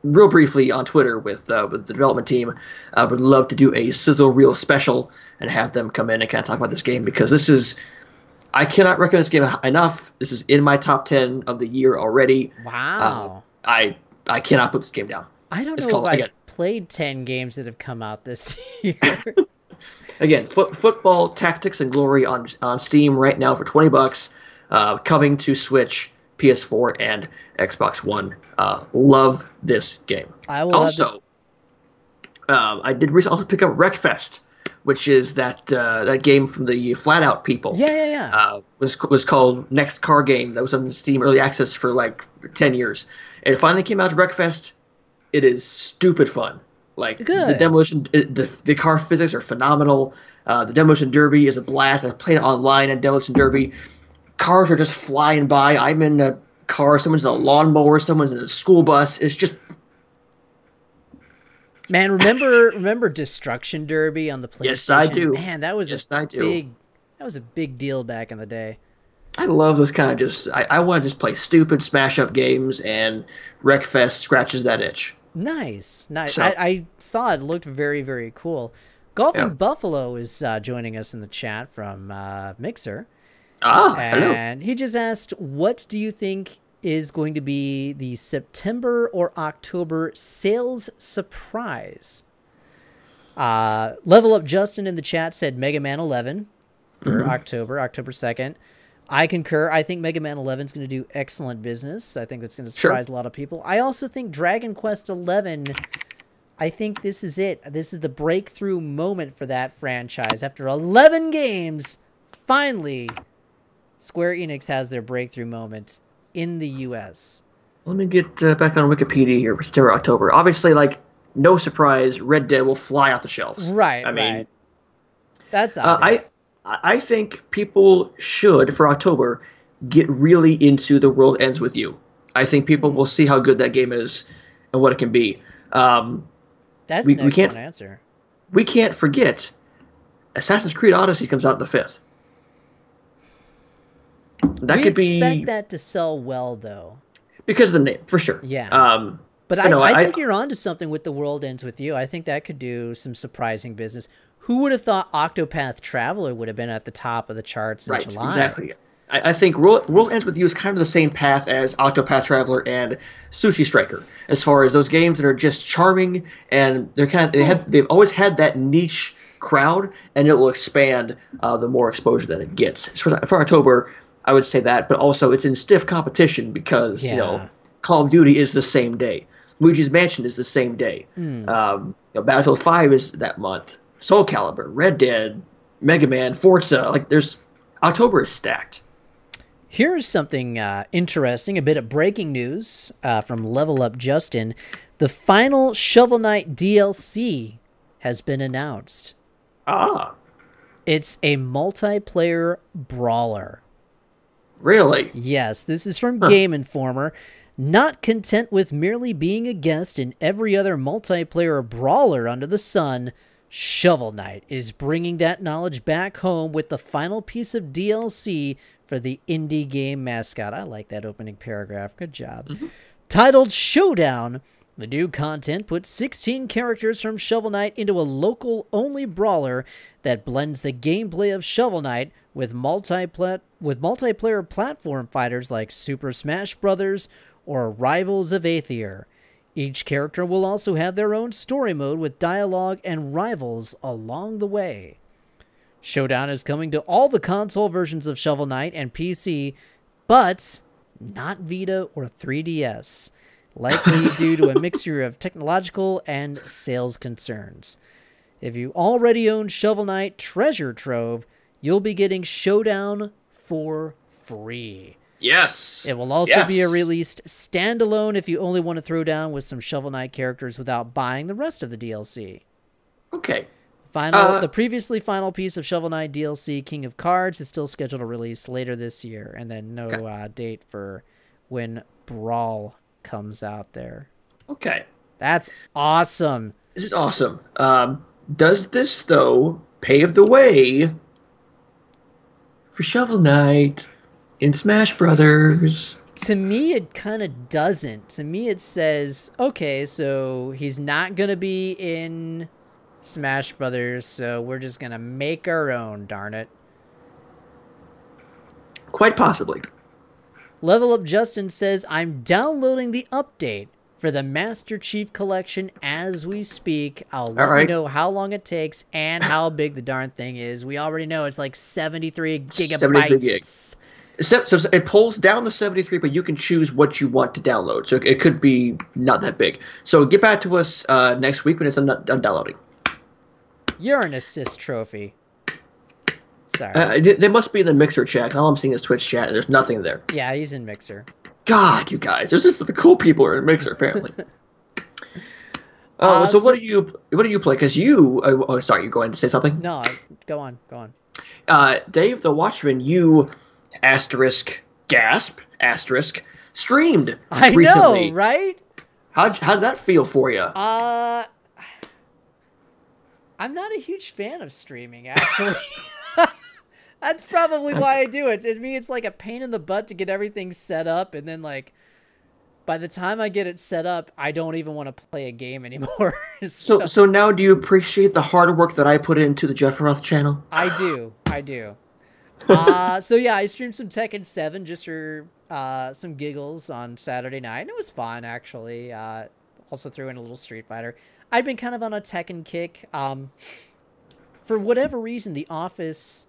real briefly on Twitter with the development team. I would love to do a sizzle reel special and have them come in and kind of talk about this game because I cannot recommend this game enough. This is in my top 10 of the year already. Wow. I cannot put this game down. I don't know if I've played 10 games that have come out this year. Again, Football, Tactics, and Glory on Steam right now for $20, coming to Switch, PS4, and Xbox One. Love this game. I did recently also pick up Wreckfest, which is that game from the Flat Out people. Yeah. Was called Next Car Game. That was on Steam Early Access for like 10 years. And it finally came out to Wreckfest. It is stupid fun. Like good. The demolition, the car physics are phenomenal. The Demolition Derby is a blast. I played it online at Demolition Derby. Cars are just flying by. I'm in a car. Someone's in a lawnmower. Someone's in a school bus. It's just... Man, remember Destruction Derby on the PlayStation? Yes, I do. Man, that was a big deal back in the day. I love those kind of just... I want to just play stupid smash-up games, and Wreckfest scratches that itch. Nice. So, I saw it. Looked very, very cool. Golfing Buffalo is joining us in the chat from Mixer. And he just asked, what do you think is going to be the September or October sales surprise? Level Up Justin in the chat said Mega Man 11 for October 2nd. I concur. I think Mega Man 11 is going to do excellent business. I think that's going to surprise a lot of people. I also think Dragon Quest 11, I think this is it. This is the breakthrough moment for that franchise. After 11 games, finally, Square Enix has their breakthrough moment in the U.S. Let me get back on Wikipedia here for September, October. Obviously, like, no surprise, Red Dead will fly off the shelves. Right, I mean, that's obvious. I think people should, for October, get really into The World Ends With You. I think people will see how good that game is and what it can be. That's an excellent answer. We can't forget Assassin's Creed Odyssey comes out on the 5th. We expect that to sell well, though. Because of the name, for sure. Yeah. But I think you're onto something with The World Ends With You. I think that could do some surprising business. Who would have thought Octopath Traveler would have been at the top of the charts in July? Exactly. I think World Ends With You is kind of the same path as Octopath Traveler and Sushi Striker, as far as those games that are just charming, and they've always had that niche crowd, and it will expand the more exposure that it gets. For October, I would say that, but also it's in stiff competition because Call of Duty is the same day, Luigi's Mansion is the same day, Battlefield 5 is that month, Soul Calibur, Red Dead, Mega Man, Forza. October is stacked. Here's something interesting, a bit of breaking news from Level Up Justin. The final Shovel Knight DLC has been announced. It's a multiplayer brawler. Really? Yes, this is from Game Informer. Not content with merely being a guest in every other multiplayer brawler under the sun, Shovel Knight is bringing that knowledge back home with the final piece of DLC for the indie game mascot. I like that opening paragraph. Good job. Titled Showdown, the new content puts 16 characters from Shovel Knight into a local-only brawler that blends the gameplay of Shovel Knight with multiplayer platform fighters like Super Smash Bros. Or Rivals of Aether. Each character will also have their own story mode with dialogue and rivals along the way. Showdown is coming to all the console versions of Shovel Knight and PC, but not Vita or 3DS, likely due to a mixture of technological and sales concerns. If you already own Shovel Knight Treasure Trove, you'll be getting Showdown for free. Yes. It will also be a released standalone if you only want to throw down with some Shovel Knight characters without buying the rest of the DLC. Okay. The previously final piece of Shovel Knight DLC, King of Cards, is still scheduled to release later this year, and then no date for when Brawl comes out there. Okay. That's awesome. This is awesome. Does this, though, pave the way for Shovel Knight in Smash Brothers? To me, it kind of doesn't. To me, it says, okay, so he's not going to be in Smash Brothers, so we're just going to make our own, darn it. Quite possibly. Level Up Justin says, I'm downloading the update for the Master Chief Collection as we speak. I'll let you know how long it takes and how big the darn thing is. We already know it's like 73 gigabytes. 73 gigs. So it pulls down to 73, but you can choose what you want to download. So it could be not that big. So get back to us next week when it's done downloading. You're an assist trophy. Sorry. They must be in the Mixer chat. All I'm seeing is Twitch chat, and there's nothing there. Yeah, he's in Mixer. God, you guys. There's just the cool people are in Mixer, apparently. So what do you play? Because you... sorry, you're going to say something? No, go on. Dave the Watchman, you... streamed recently. Know, right? How'd that feel for you? I'm not a huge fan of streaming, actually. That's probably why I do it. To me, it's like a pain in the butt to get everything set up, and then like by the time I get it set up, I don't even want to play a game anymore. So now, do you appreciate the hard work that I put into the Jeff Roth channel? I do. So yeah, I streamed some Tekken 7 just for some giggles on Saturday night, and it was fun, actually. Also threw in a little Street Fighter. I'd been kind of on a Tekken kick. For whatever reason, the office,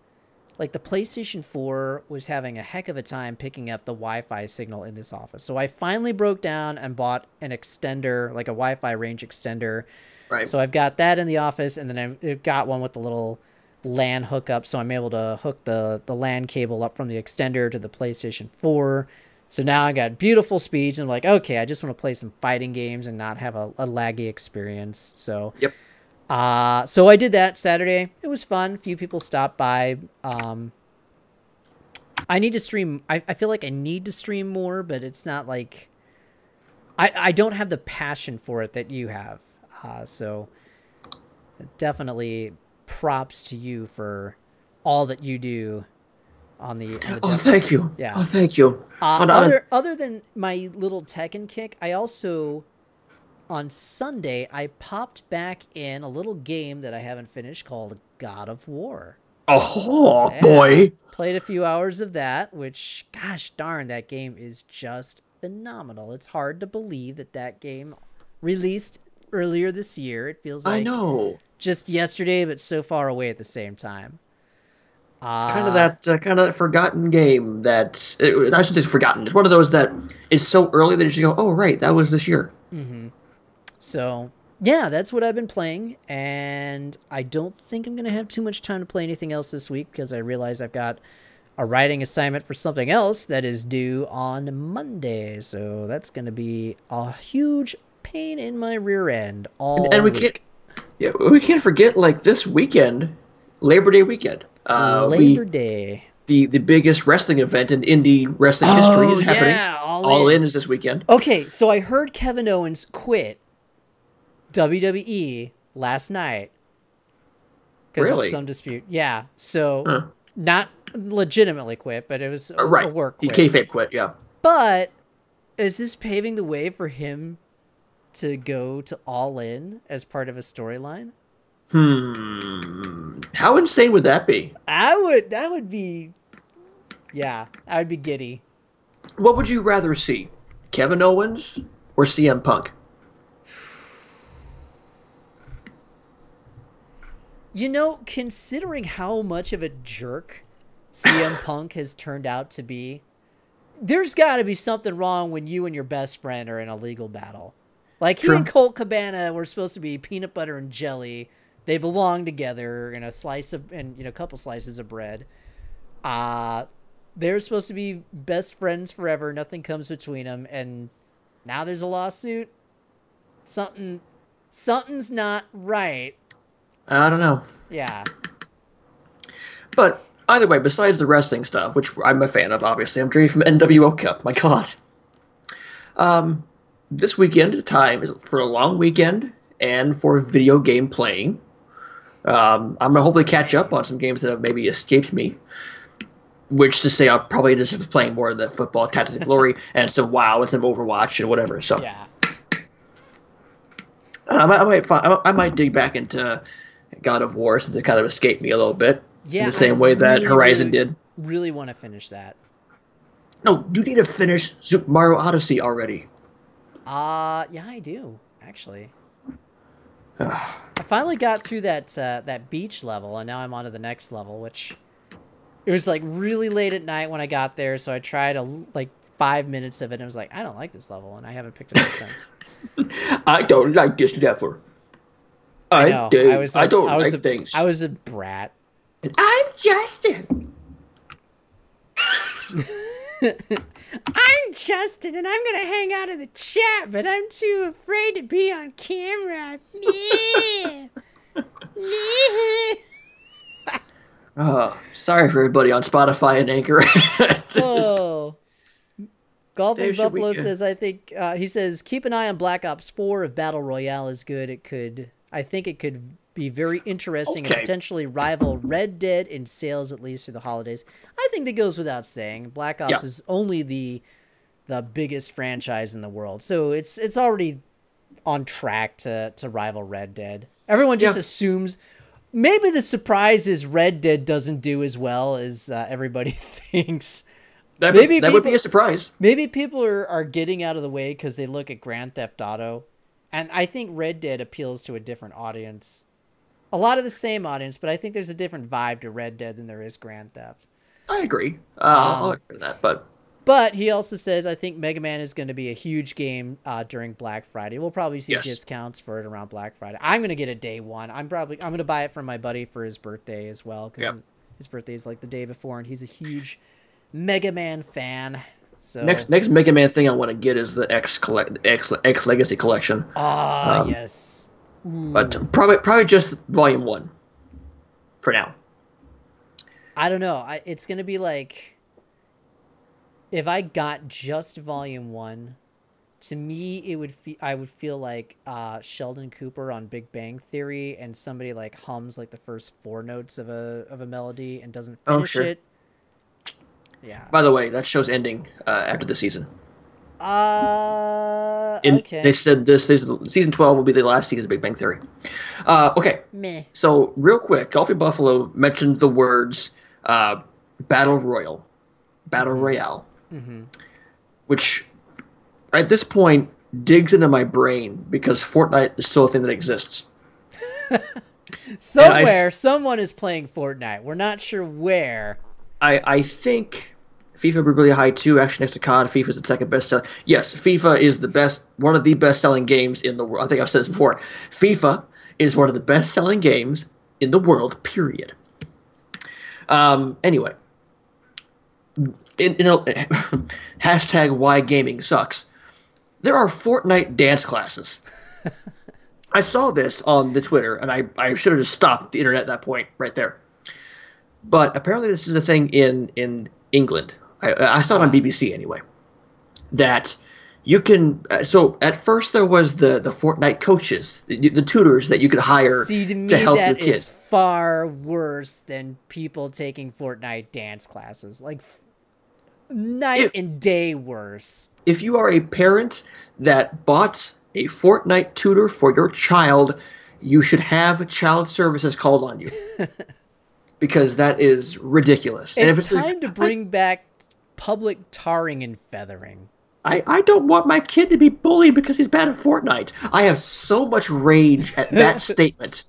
like the PlayStation 4, was having a heck of a time picking up the Wi-Fi signal in this office. So I finally broke down and bought an extender, like a Wi-Fi range extender. Right. So I've got that in the office, and then I've got one with the little LAN hookup, so I'm able to hook the LAN cable up from the extender to the PlayStation 4. So now I got beautiful speeds, and I'm like, okay, I just want to play some fighting games and not have a laggy experience. So yep. So I did that Saturday. It was fun. A few people stopped by. I need to stream. I feel like I need to stream more, but it's not like I don't have the passion for it that you have. So definitely props to you for all that you do on the thank you. Yeah. Oh, thank you. Other than my little Tekken kick, I also on Sunday, I popped back in a little game that I haven't finished called God of War. Oh, boy. Played a few hours of that, which, gosh darn, that game is just phenomenal. It's hard to believe that game released earlier this year. It feels like I know. just yesterday, but so far away at the same time. It's kind of that forgotten game that I shouldn't say forgotten. It's one of those that is so early that you should go, oh right, that was this year. Mm-hmm. So yeah, that's what I've been playing, and I don't think I'm gonna have too much time to play anything else this week because I realize I've got a writing assignment for something else that is due on Monday. So that's gonna be a huge pain in my rear end all and we week. We can't forget like this weekend, Labor Day weekend. Labor Day. The biggest wrestling event in indie wrestling history is happening. Yeah, All In is this weekend. Okay, so I heard Kevin Owens quit WWE last night because of some dispute. Yeah, so not legitimately quit, but it was a work quit. He kayfabe quit, yeah. But is this paving the way for him to go to All In as part of a storyline? How insane would that be? That would be I would be giddy. What would you rather see? Kevin Owens or CM Punk? You know, considering how much of a jerk CM Punk has turned out to be, there's got to be something wrong when you and your best friend are in a legal battle. Like, he and Colt Cabana were supposed to be peanut butter and jelly. They belong together in a couple slices of bread. They're supposed to be best friends forever. Nothing comes between them. And now there's a lawsuit. Something's not right. I don't know. Yeah. But either way, besides the wrestling stuff, which I'm a fan of, obviously, I'm drinking from NWO Cup. My God. This weekend is for a long weekend and for video game playing. I'm going to hopefully catch up on some games that have maybe escaped me. Which to say, I'll probably just be playing more of the football, Tactics of Glory, and some WoW and some Overwatch and whatever. So yeah. I might dig back into God of War since it kind of escaped me a little bit. Yeah, in the same way that Horizon did. Really want to finish that. No, you need to finish Super Mario Odyssey already. Yeah, I do, actually. I finally got through that beach level, and now I'm on to the next level, which it was like really late at night when I got there, so I tried 5 minutes of it, and I was like, I don't like this level, and I haven't picked it up since. I don't like this level. I don't like things. I was a brat. And I'm Justin. I'm Justin, and I'm going to hang out in the chat, but I'm too afraid to be on camera. Oh, sorry for everybody on Spotify and Anchor. Golfing Buffalo says, I think, he says, keep an eye on Black Ops 4. If Battle Royale is good, I think it could be very interesting and potentially rival Red Dead in sales, at least through the holidays. I think that goes without saying. Black Ops is only the biggest franchise in the world, so it's already on track to rival Red Dead. Everyone just assumes. Maybe the surprise is Red Dead doesn't do as well as everybody thinks. That would be a surprise. Maybe people are getting out of the way because they look at Grand Theft Auto. And I think Red Dead appeals to a different audience. A lot of the same audience, but I think there's a different vibe to Red Dead than there is Grand Theft. I agree. I'll agree with that, But he also says, I think Mega Man is going to be a huge game during Black Friday. We'll probably see discounts for it around Black Friday. I'm going to get a day one. I'm going to buy it from my buddy for his birthday as well, because his birthday is like the day before, and he's a huge Mega Man fan. So next Mega Man thing I want to get is the X Legacy collection. Yes. Ooh. But probably just Volume 1 for now. I don't know. It's going to be like, if I got just Volume 1, to me I would feel like Sheldon Cooper on Big Bang Theory, and somebody like hums like the first 4 notes of a melody and doesn't finish it. Yeah. By the way, that show's ending after the season. Okay. They said this season 12 will be the last season of Big Bang Theory. Okay. Meh. So real quick, Coffee Buffalo mentioned the words Battle Royale, which at this point digs into my brain because Fortnite is still a thing that exists. Somewhere, someone is playing Fortnite. We're not sure where. I think FIFA would be really high too. Actually, next to COD, FIFA is the second best selling. Yes, FIFA is one of the best selling games in the world. I think I've said this before. FIFA is one of the best selling games in the world. Period. Anyway, hashtag why gaming sucks. There are Fortnite dance classes. I saw this on the Twitter, and I should have just stopped the internet at that point right there. But apparently this is a thing in England. I saw it on BBC anyway. That you can... So at first there was the Fortnite coaches, the tutors that you could hire to me, to help your that kids. is far worse than people taking Fortnite dance classes. Like, night and day worse. If you are a parent that bought a Fortnite tutor for your child, you should have child services called on you. Because that is ridiculous. It's time to bring back public tarring and feathering. I don't want my kid to be bullied because he's bad at Fortnite. I have so much rage at that statement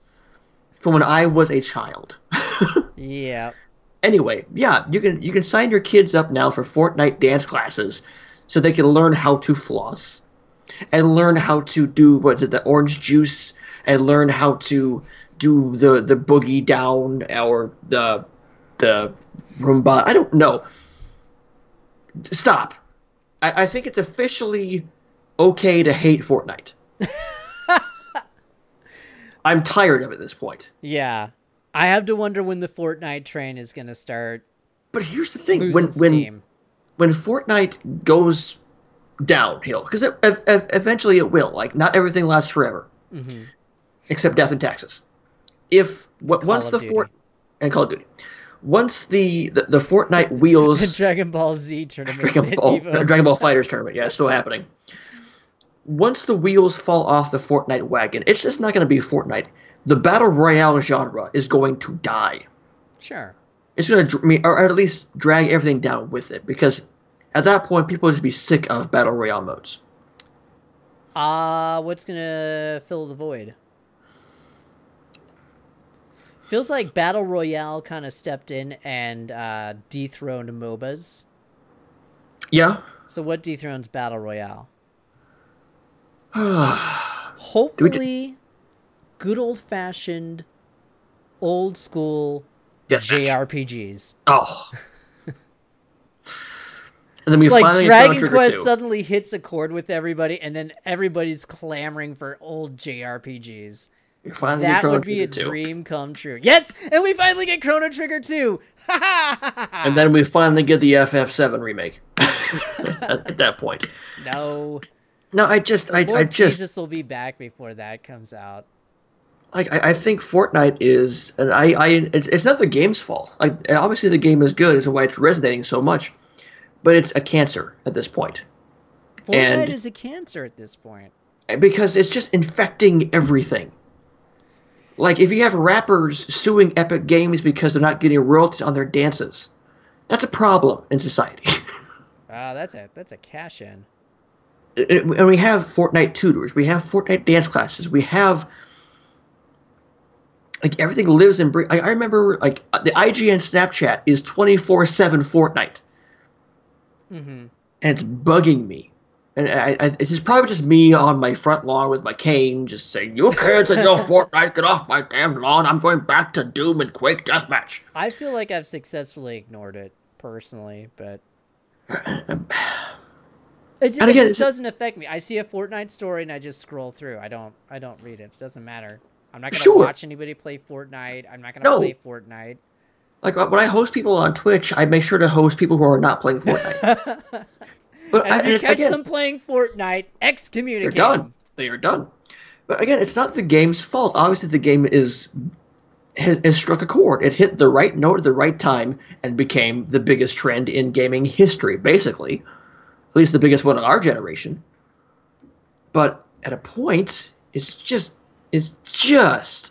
from when I was a child. Yeah. Anyway, yeah, you can sign your kids up now for Fortnite dance classes so they can learn how to floss and learn how to do the orange juice and learn how to do the boogie down or the Roomba. I don't know. Stop. I think it's officially okay to hate Fortnite. I'm tired of it at this point. Yeah. I have to wonder when the Fortnite train is going to start. But here's the thing. When Fortnite goes downhill, because eventually it will. Like, not everything lasts forever. Mm-hmm. Except death and taxes. Once the Fortnite wheels... Dragon Ball Z tournament. Dragon Ball Fighters tournament, yeah, it's still happening. Once the wheels fall off the Fortnite wagon, it's just not going to be Fortnite. The Battle Royale genre is going to die. Sure. It's going to, or at least drag everything down with it, because at that point, people will just be sick of Battle Royale modes. What's going to fill the void? Feels like Battle Royale kind of stepped in and dethroned MOBAs. Yeah. So what dethrones Battle Royale? Hopefully, good old-fashioned, old-school JRPGs. Oh. And then it's like Dragon Quest suddenly hits a chord with everybody, and then everybody's clamoring for old JRPGs. That would be a dream come true. Yes, and we finally get Chrono Trigger 2. And then we finally get the FF7 remake. at that point. No, Jesus will be back before that comes out. Like I think Fortnite is, and it's not the game's fault. Obviously the game is good, it's why it's resonating so much, but it's a cancer at this point. Fortnite is a cancer at this point because it's just infecting everything. Like, if you have rappers suing Epic Games because they're not getting royalties on their dances, that's a problem in society. That's a cash-in. And we have Fortnite tutors. We have Fortnite dance classes. We have... Like, everything lives and breathes. I remember, like, the IGN Snapchat is 24/7 Fortnite. Mm-hmm. And it's bugging me. And it's just probably just me on my front lawn with my cane just saying, "You kids and your Fortnite, get off my damn lawn. I'm going back to Doom and Quake Deathmatch." I feel like I've successfully ignored it, personally, but... It just doesn't affect me. I see a Fortnite story and I just scroll through. I don't read it. It doesn't matter. I'm not going to watch anybody play Fortnite. I'm not going to play Fortnite. Like, when I host people on Twitch, I make sure to host people who are not playing Fortnite. But if you catch them playing Fortnite, excommunicate. They're done. They are done. But again, it's not the game's fault. Obviously, the game has struck a chord. It hit the right note at the right time and became the biggest trend in gaming history, basically. at least the biggest one in our generation. But at a point, it's just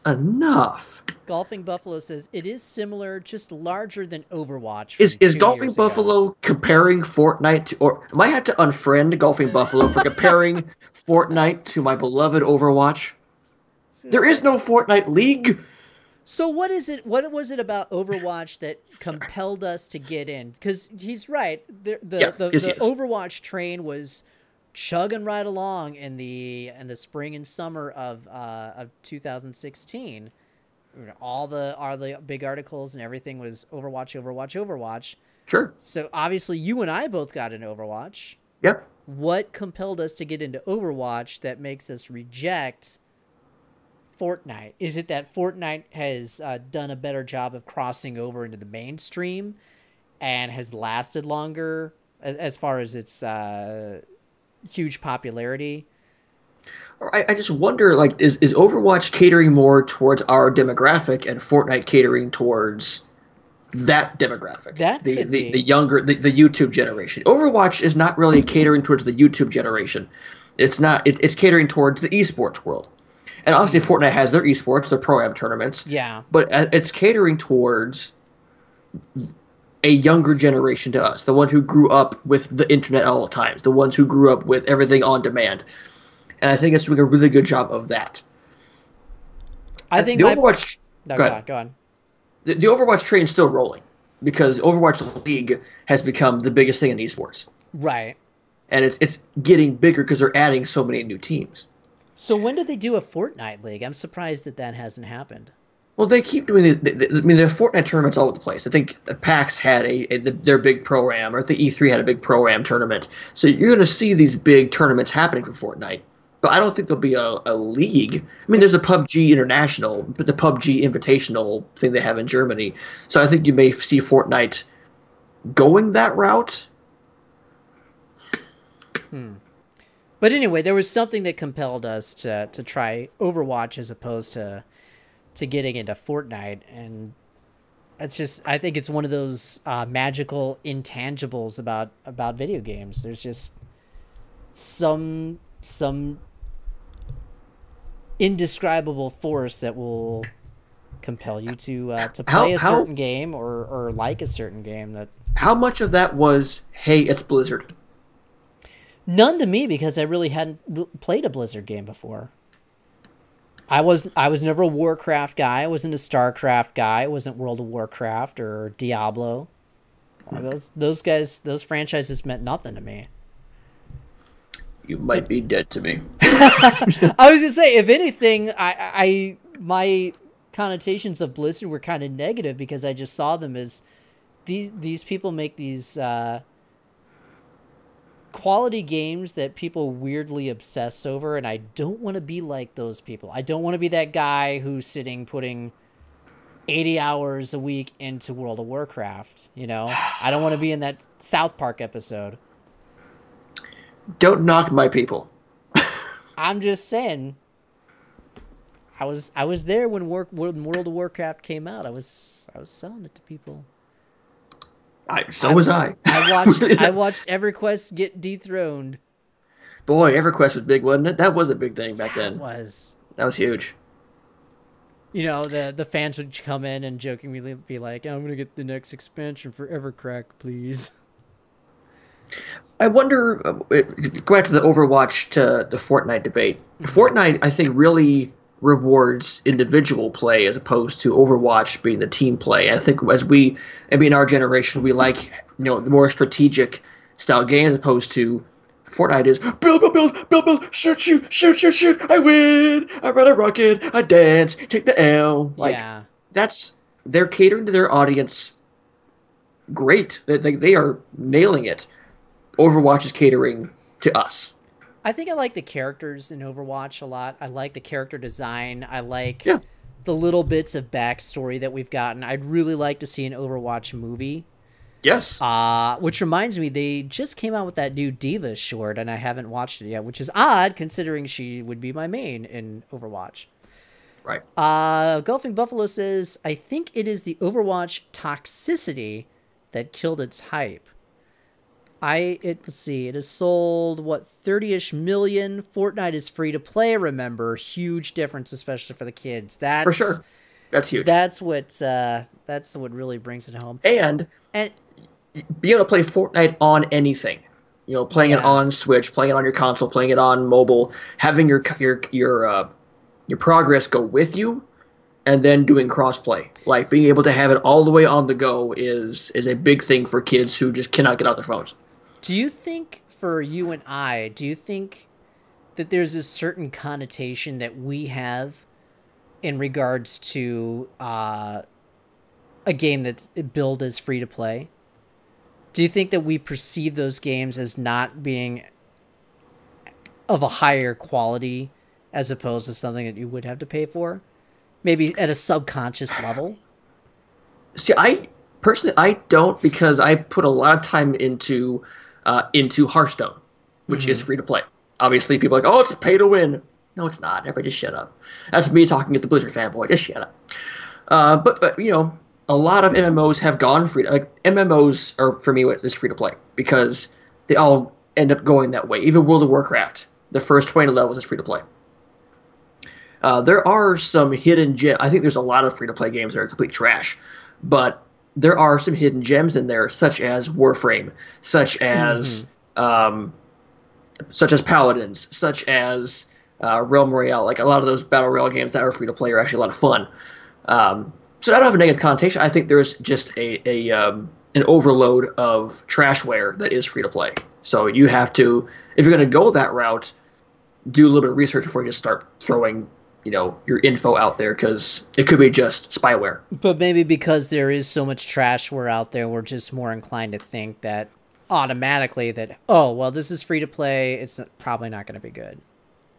enough. Golfing Buffalo says it is similar, just larger than Overwatch. Is Golfing Buffalo comparing Fortnite to, or am I have to unfriend Golfing Buffalo for comparing Fortnite to my beloved Overwatch? There is no Fortnite League. So what is it? What was it about Overwatch that compelled us to get in? Because he's right. The Overwatch train was chugging right along in the spring and summer of 2016. All the big articles and everything was Overwatch. Sure. So obviously you and I both got into Overwatch. Yep. What compelled us to get into Overwatch that makes us reject Fortnite? Is it that Fortnite has done a better job of crossing over into the mainstream and has lasted longer as far as its huge popularity? I just wonder, like, is Overwatch catering more towards our demographic and Fortnite catering towards that demographic? The younger, the YouTube generation. Overwatch is not really catering towards the YouTube generation. It's not. It's catering towards the esports world. And obviously Fortnite has their esports, their pro-am tournaments. Yeah. But it's catering towards a younger generation to us, the ones who grew up with the internet at all times, the ones who grew up with everything on demand. And I think it's doing a really good job of that. I think the Overwatch. No, go on. The Overwatch train is still rolling because Overwatch League has become the biggest thing in esports. Right. And it's getting bigger because they're adding so many new teams. So when did they do a Fortnite League? I'm surprised that hasn't happened. Well, they keep doing there are Fortnite tournaments all over the place. I think PAX had their big pro-am, or the E3 had a big pro-am tournament. So you're going to see these big tournaments happening for Fortnite. But I don't think there'll be a league. I mean, there's a PUBG International, but the PUBG Invitational thing they have in Germany. So I think you may see Fortnite going that route. But anyway, there was something that compelled us to try Overwatch as opposed to getting into Fortnite, and it's just, I think it's one of those magical intangibles about video games. There's just some indescribable force that will compel you to play a certain game or like a certain game. That how much of that was, hey, it's Blizzard? None to me, because I really hadn't played a Blizzard game before. I was never a Warcraft guy. I wasn't a StarCraft guy. I wasn't World of Warcraft or Diablo. Those franchises meant nothing to me. You might be dead to me. I was gonna say, if anything, my connotations of Blizzard were kind of negative because I just saw them as these people make these quality games that people weirdly obsess over, and I don't want to be like those people. I don't want to be that guy who's putting 80 hours a week into World of Warcraft. You know, I don't want to be in that South Park episode. Don't knock my people. I'm just saying. I was there when World of Warcraft came out. I was selling it to people. So was I. I watched EverQuest get dethroned. Boy, EverQuest was big, wasn't it? That was a big thing back then. It was. That was huge. You know, the fans would come in and jokingly be like, "I'm gonna get the next expansion for EverCrack, please." I wonder, go back to the Overwatch to the Fortnite debate. Fortnite, I think, really rewards individual play as opposed to Overwatch being the team play. I think maybe in our generation, we like, the more strategic style game as opposed to Fortnite is build, shoot, I win, I run a rocket, I dance, take the L. Yeah. They're catering to their audience great. They are nailing it. Overwatch is catering to us. I think I like the characters in Overwatch a lot. I like the character design. I like the little bits of backstory that we've gotten. I'd really like to see an Overwatch movie. Yes. Which reminds me, they just came out with that new Diva short, and I haven't watched it yet, which is odd considering she would be my main in Overwatch. Right. Golfing Buffalo says, I think it is the Overwatch toxicity that killed its hype. Let's see, it has sold, what, 30-ish million? Fortnite is free to play, remember. Huge difference, especially for the kids. For sure. That's huge. That's what really brings it home. And And being able to play Fortnite on anything. Playing it on Switch, playing it on your console, playing it on mobile, having your progress go with you, and then doing crossplay. Like, being able to have it all the way on the go is a big thing for kids who just cannot get out their phones. Do you think, for you and I, do you think that there's a certain connotation that we have in regards to a game that's billed as free to play? Do you think that we perceive those games as not being of a higher quality as opposed to something that you would have to pay for? Maybe at a subconscious level? See, I don't, because I put a lot of time into Hearthstone, which is free to play. Obviously, people are like, oh, it's pay to win. No, it's not. Everybody just shut up. That's me talking as the Blizzard fanboy. Just shut up. But a lot of MMOs have gone free. Like, MMOs are, for me, what is free to play, because they all end up going that way. Even World of Warcraft, the first 20 levels is free to play. There are some hidden gems. I think there's a lot of free to play games that are complete trash, but there are some hidden gems in there, such as Warframe, such as Paladins, such as Realm Royale. Like, a lot of those battle royale games that are free to play are actually a lot of fun. So I don't have a negative connotation. I think there's just an overload of trashware that is free to play. So you have to, if you're going to go that route, do a little bit of research before you just start throwing, your info out there, because it could be just spyware. But maybe because there is so much trashware out there, we're just more inclined to think that automatically that, oh, well, this is free to play, it's probably not going to be good.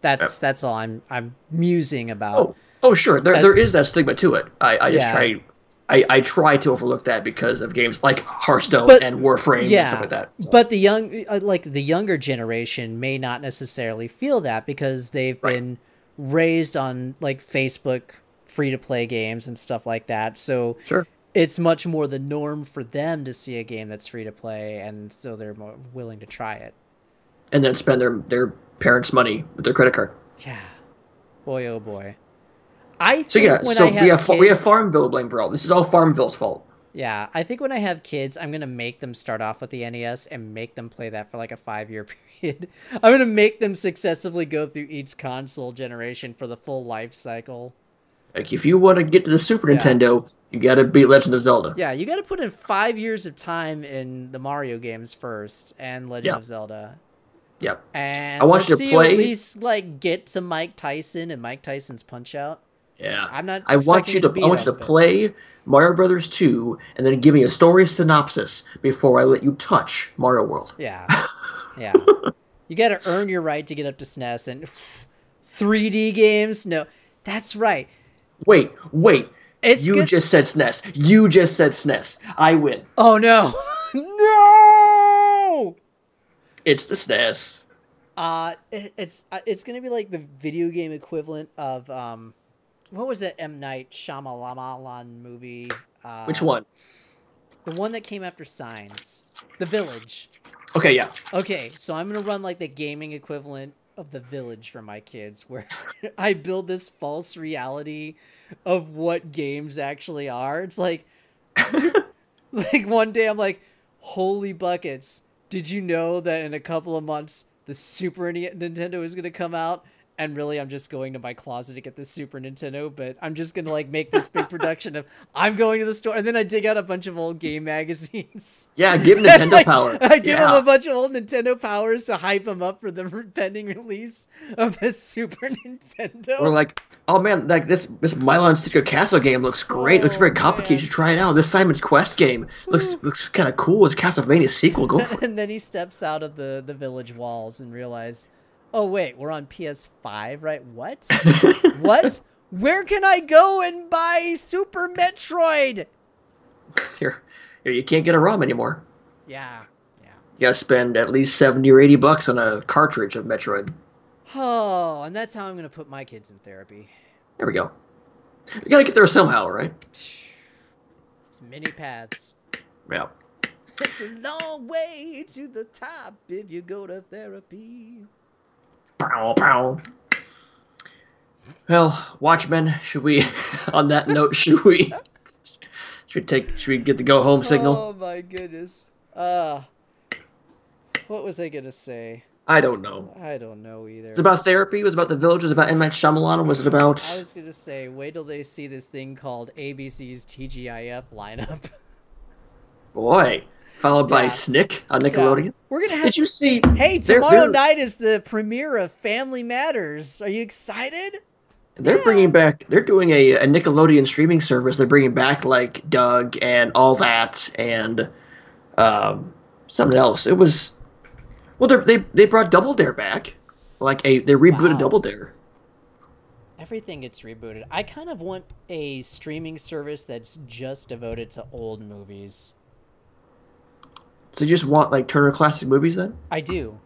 That's all I'm musing about. Oh, sure. There is that stigma to it. I try to overlook that because of games like Hearthstone and Warframe and stuff like that. So. But the younger generation may not necessarily feel that, because they've been raised on like Facebook free to play games and stuff like that. So it's much more the norm for them to see a game that's free to play, and so they're more willing to try it. And then spend their parents' money with their credit card. Yeah. Boy, oh boy. We have Farmville to blame for all. This is all Farmville's fault. Yeah, I think when I have kids, I'm going to make them start off with the NES and make them play that for like a 5-year period. I'm going to make them successively go through each console generation for the full life cycle. Like, if you want to get to the Super Nintendo, you got to beat Legend of Zelda. Yeah, you got to put in 5 years of time in the Mario games first and Legend of Zelda. Yep. And I want you to play. At least like get to Mike Tyson and Mike Tyson's Punch-Out. Yeah. I want you to play Mario Brothers 2 and then give me a story synopsis before I let you touch Mario World. Yeah. Yeah. You got to earn your right to get up to SNES and 3D games. No, that's right. Wait. You just said SNES. You just said SNES. I win. Oh, no. No! It's the SNES. It's going to be like the video game equivalent of... what was that M. Night Shyamalan movie? Which one? The one that came after Signs. The Village. Okay, yeah. Okay, so I'm going to run like the gaming equivalent of The Village for my kids, where I build this false reality of what games actually are. It's like, like one day I'm like, holy buckets, did you know that in a couple of months the Super Nintendo is going to come out? And really, I'm just going to my closet to get the Super Nintendo, but I'm just going to like make this big production of I'm going to the store. And then I dig out a bunch of old game magazines. Yeah, give Nintendo power. I give them a bunch of old Nintendo powers to hype them up for the pending release of the Super Nintendo. We're like, oh man, like this Mylon Secret Castle game looks great. Looks very complicated. You should try it out. This Simon's Quest game looks kind of cool. It's Castlevania sequel. Go for it. And then he steps out of the village walls and realizes, oh, wait, we're on PS5, right? What? What? Where can I go and buy Super Metroid? Here, you can't get a ROM anymore. Yeah. You gotta spend at least $70 or $80 on a cartridge of Metroid. Oh, and that's how I'm gonna put my kids in therapy. There we go. You gotta get there somehow, right? It's many paths. Yeah. It's a long way to the top if you go to therapy. Pow, pow. Well, Watchmen, should we, on that note, should we get the go home signal? Oh my goodness. What was I gonna say? I don't know. I don't know either. It's about therapy. It was about the village. It was about M. Night Shyamalan. Was it about? I was gonna say, wait till they see this thing called ABC's TGIF lineup. Boy, followed by Snick on Nickelodeon. Yeah. We're gonna have. Did you see? Hey, tomorrow night is the premiere of Family Matters. Are you excited? They're bringing back. They're doing a Nickelodeon streaming service. They're bringing back like Doug and all that, and something else. It was. Well, they brought Double Dare back, they rebooted Double Dare. Everything gets rebooted. I kind of want a streaming service that's just devoted to old movies. So you just want like Turner Classic Movies then? I do,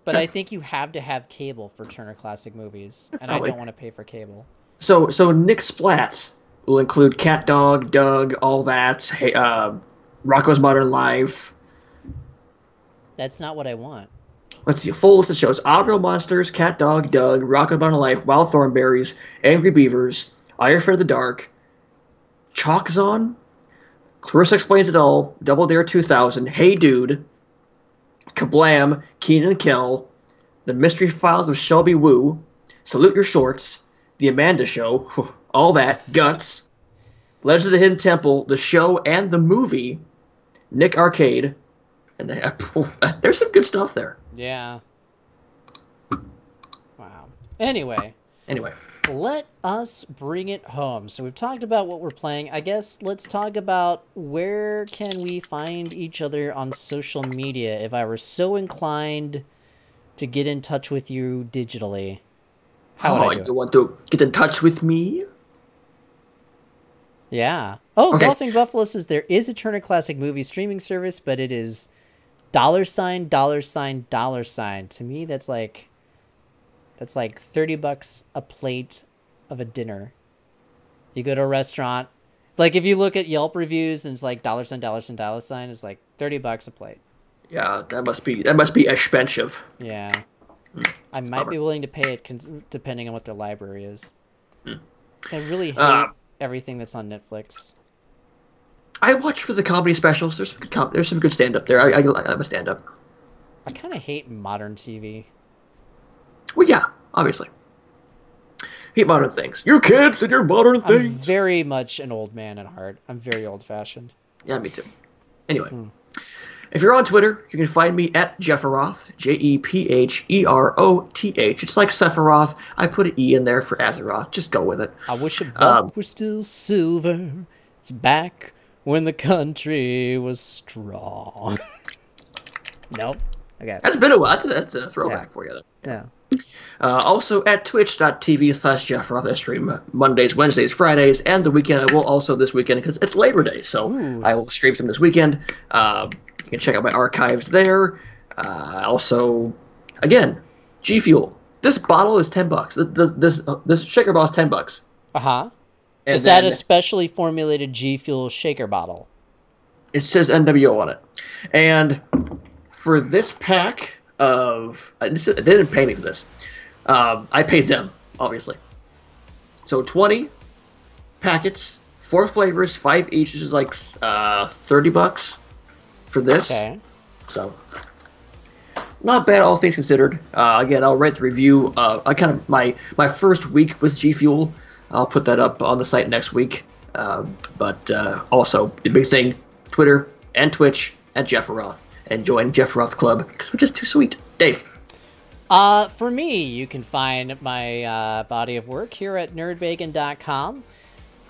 but I think you have to have cable for Turner Classic Movies, and I don't want to pay for cable. So Nick Splat will include Cat Dog, Doug, all that. Hey, Rocko's Modern Life. That's not what I want. Let's see, a full list of shows. Odd Monsters, Cat Dog, Doug, Rocko's Modern Life, Wild Thornberries, Angry Beavers, Are You Afraid of the Dark, Chalk Zone, Clarissa Explains It All, Double Dare 2000, Hey Dude, Kablam, Keenan and Kel, The Mystery Files of Shelby Woo, Salute Your Shorts, The Amanda Show, all that, Guts, Legends of the Hidden Temple, the show and the movie, Nick Arcade, and there's some good stuff there. Yeah. Wow. Anyway. Let us bring it home. So we've talked about what we're playing. I guess let's talk about where can we find each other on social media if I were so inclined to get in touch with you digitally. How would I do it? You want to get in touch with me? Yeah. Oh, okay. Golfing Buffalo says there is a Turner Classic Movie streaming service, but it is $$$$$. To me, that's like $30 a plate of a dinner. You go to a restaurant, like if you look at Yelp reviews and it's like $$$$$, it's like $30 a plate. Yeah, that must be expensive. Yeah, I might be willing to pay it depending on what their library is. So I really hate everything that's on Netflix. I watch for the comedy specials. There's some good stand up there. I'm a stand up. I kind of hate modern TV. Well, yeah, obviously. Hate modern things. You kids and your modern things. I'm very much an old man at heart. I'm very old fashioned. Yeah, me too. Anyway, if you're on Twitter, you can find me at Jepheroth, JEPHEROTH. It's like Sephiroth. I put an E in there for Azeroth. Just go with it. I wish a buck were still silver. It's back when the country was strong. Nope. Okay. That's been a while. That's a throwback for you. Yeah. Also at twitch.tv/Jepheroth. I stream Mondays, Wednesdays, Fridays, and the weekend. I will also this weekend because it's Labor Day, so I will stream them this weekend. You can check out my archives there. Also, again, G Fuel. This bottle is $10. This shaker bottle is $10. Uh-huh. Is that a specially formulated G Fuel shaker bottle? It says NWO on it. And for this pack of... they didn't pay me for this. I paid them, obviously. So 20 packets, 4 flavors, 5 each, which is like $30 for this. Okay. So, not bad, all things considered. Again, I'll write the review. I kind of my first week with G Fuel. I'll put that up on the site next week. But also, the big thing, Twitter and Twitch at Jepheroth. And join Jepheroth Club, because we're just too sweet. Dave. For me, you can find my body of work here at Bacon.com.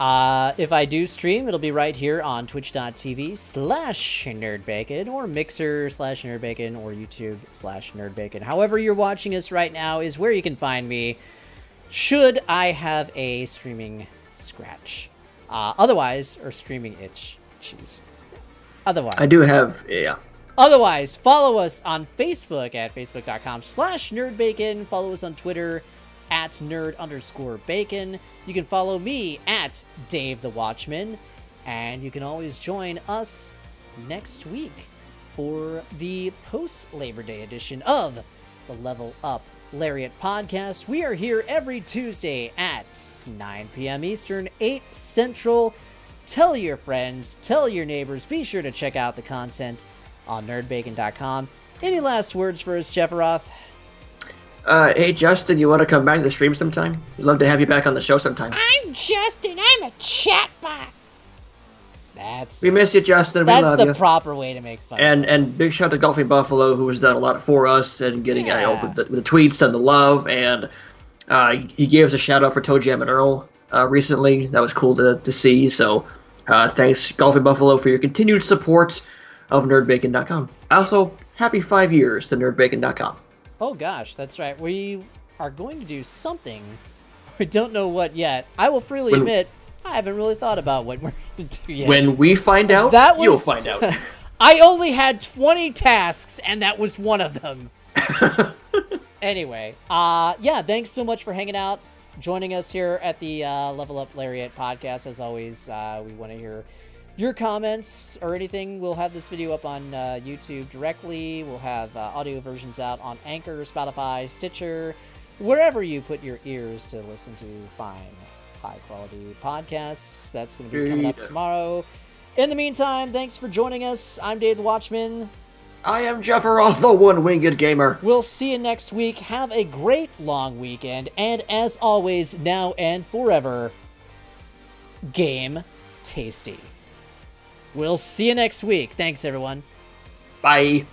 If I do stream, it'll be right here on twitch.tv/nerdbacon or Mixer/nerdbacon or YouTube/nerdbacon. However you're watching us right now is where you can find me should I have a streaming scratch. Otherwise, or streaming itch. Jeez. Otherwise. I do have, yeah. Otherwise, follow us on Facebook at facebook.com/nerdbacon. Follow us on Twitter at nerd_bacon. You can follow me at Dave the Watchman. And you can always join us next week for the post-Labor Day edition of the Level Up Lariat Podcast. We are here every Tuesday at 9 p.m. Eastern, 8 Central. Tell your friends, tell your neighbors. Be sure to check out the content on Bacon.com. Any last words for us, Jeff Roth? Hey, Justin, you want to come back to the stream sometime? We'd love to have you back on the show sometime. I'm Justin. I'm a chatbot. We miss you, Justin. We love you. That's the proper way to make fun. And big shout out to Golfing Buffalo, who has done a lot for us and getting with the tweets and the love. And he gave us a shout out for Toe Jam and Earl recently. That was cool to see. So thanks, Golfing Buffalo, for your continued support of NerdBacon.com. Also, happy 5 years to NerdBacon.com. Oh gosh, that's right. We are going to do something. We don't know what yet. I will freely admit, I haven't really thought about what we're going to do yet. When we find out, you'll find out. I only had 20 tasks, and that was one of them. Anyway, thanks so much for hanging out, joining us here at the Level Up Lariat Podcast. As always, we want to hear your comments or anything. We'll have this video up on YouTube directly. We'll have audio versions out on Anchor, Spotify, Stitcher, wherever you put your ears to listen to fine, high-quality podcasts. That's going to be coming up tomorrow. In the meantime, thanks for joining us. I'm Dave the Watchman. I am Jeff Roth, the one-winged gamer. We'll see you next week. Have a great long weekend. And as always, now and forever, game tasty. We'll see you next week. Thanks, everyone. Bye.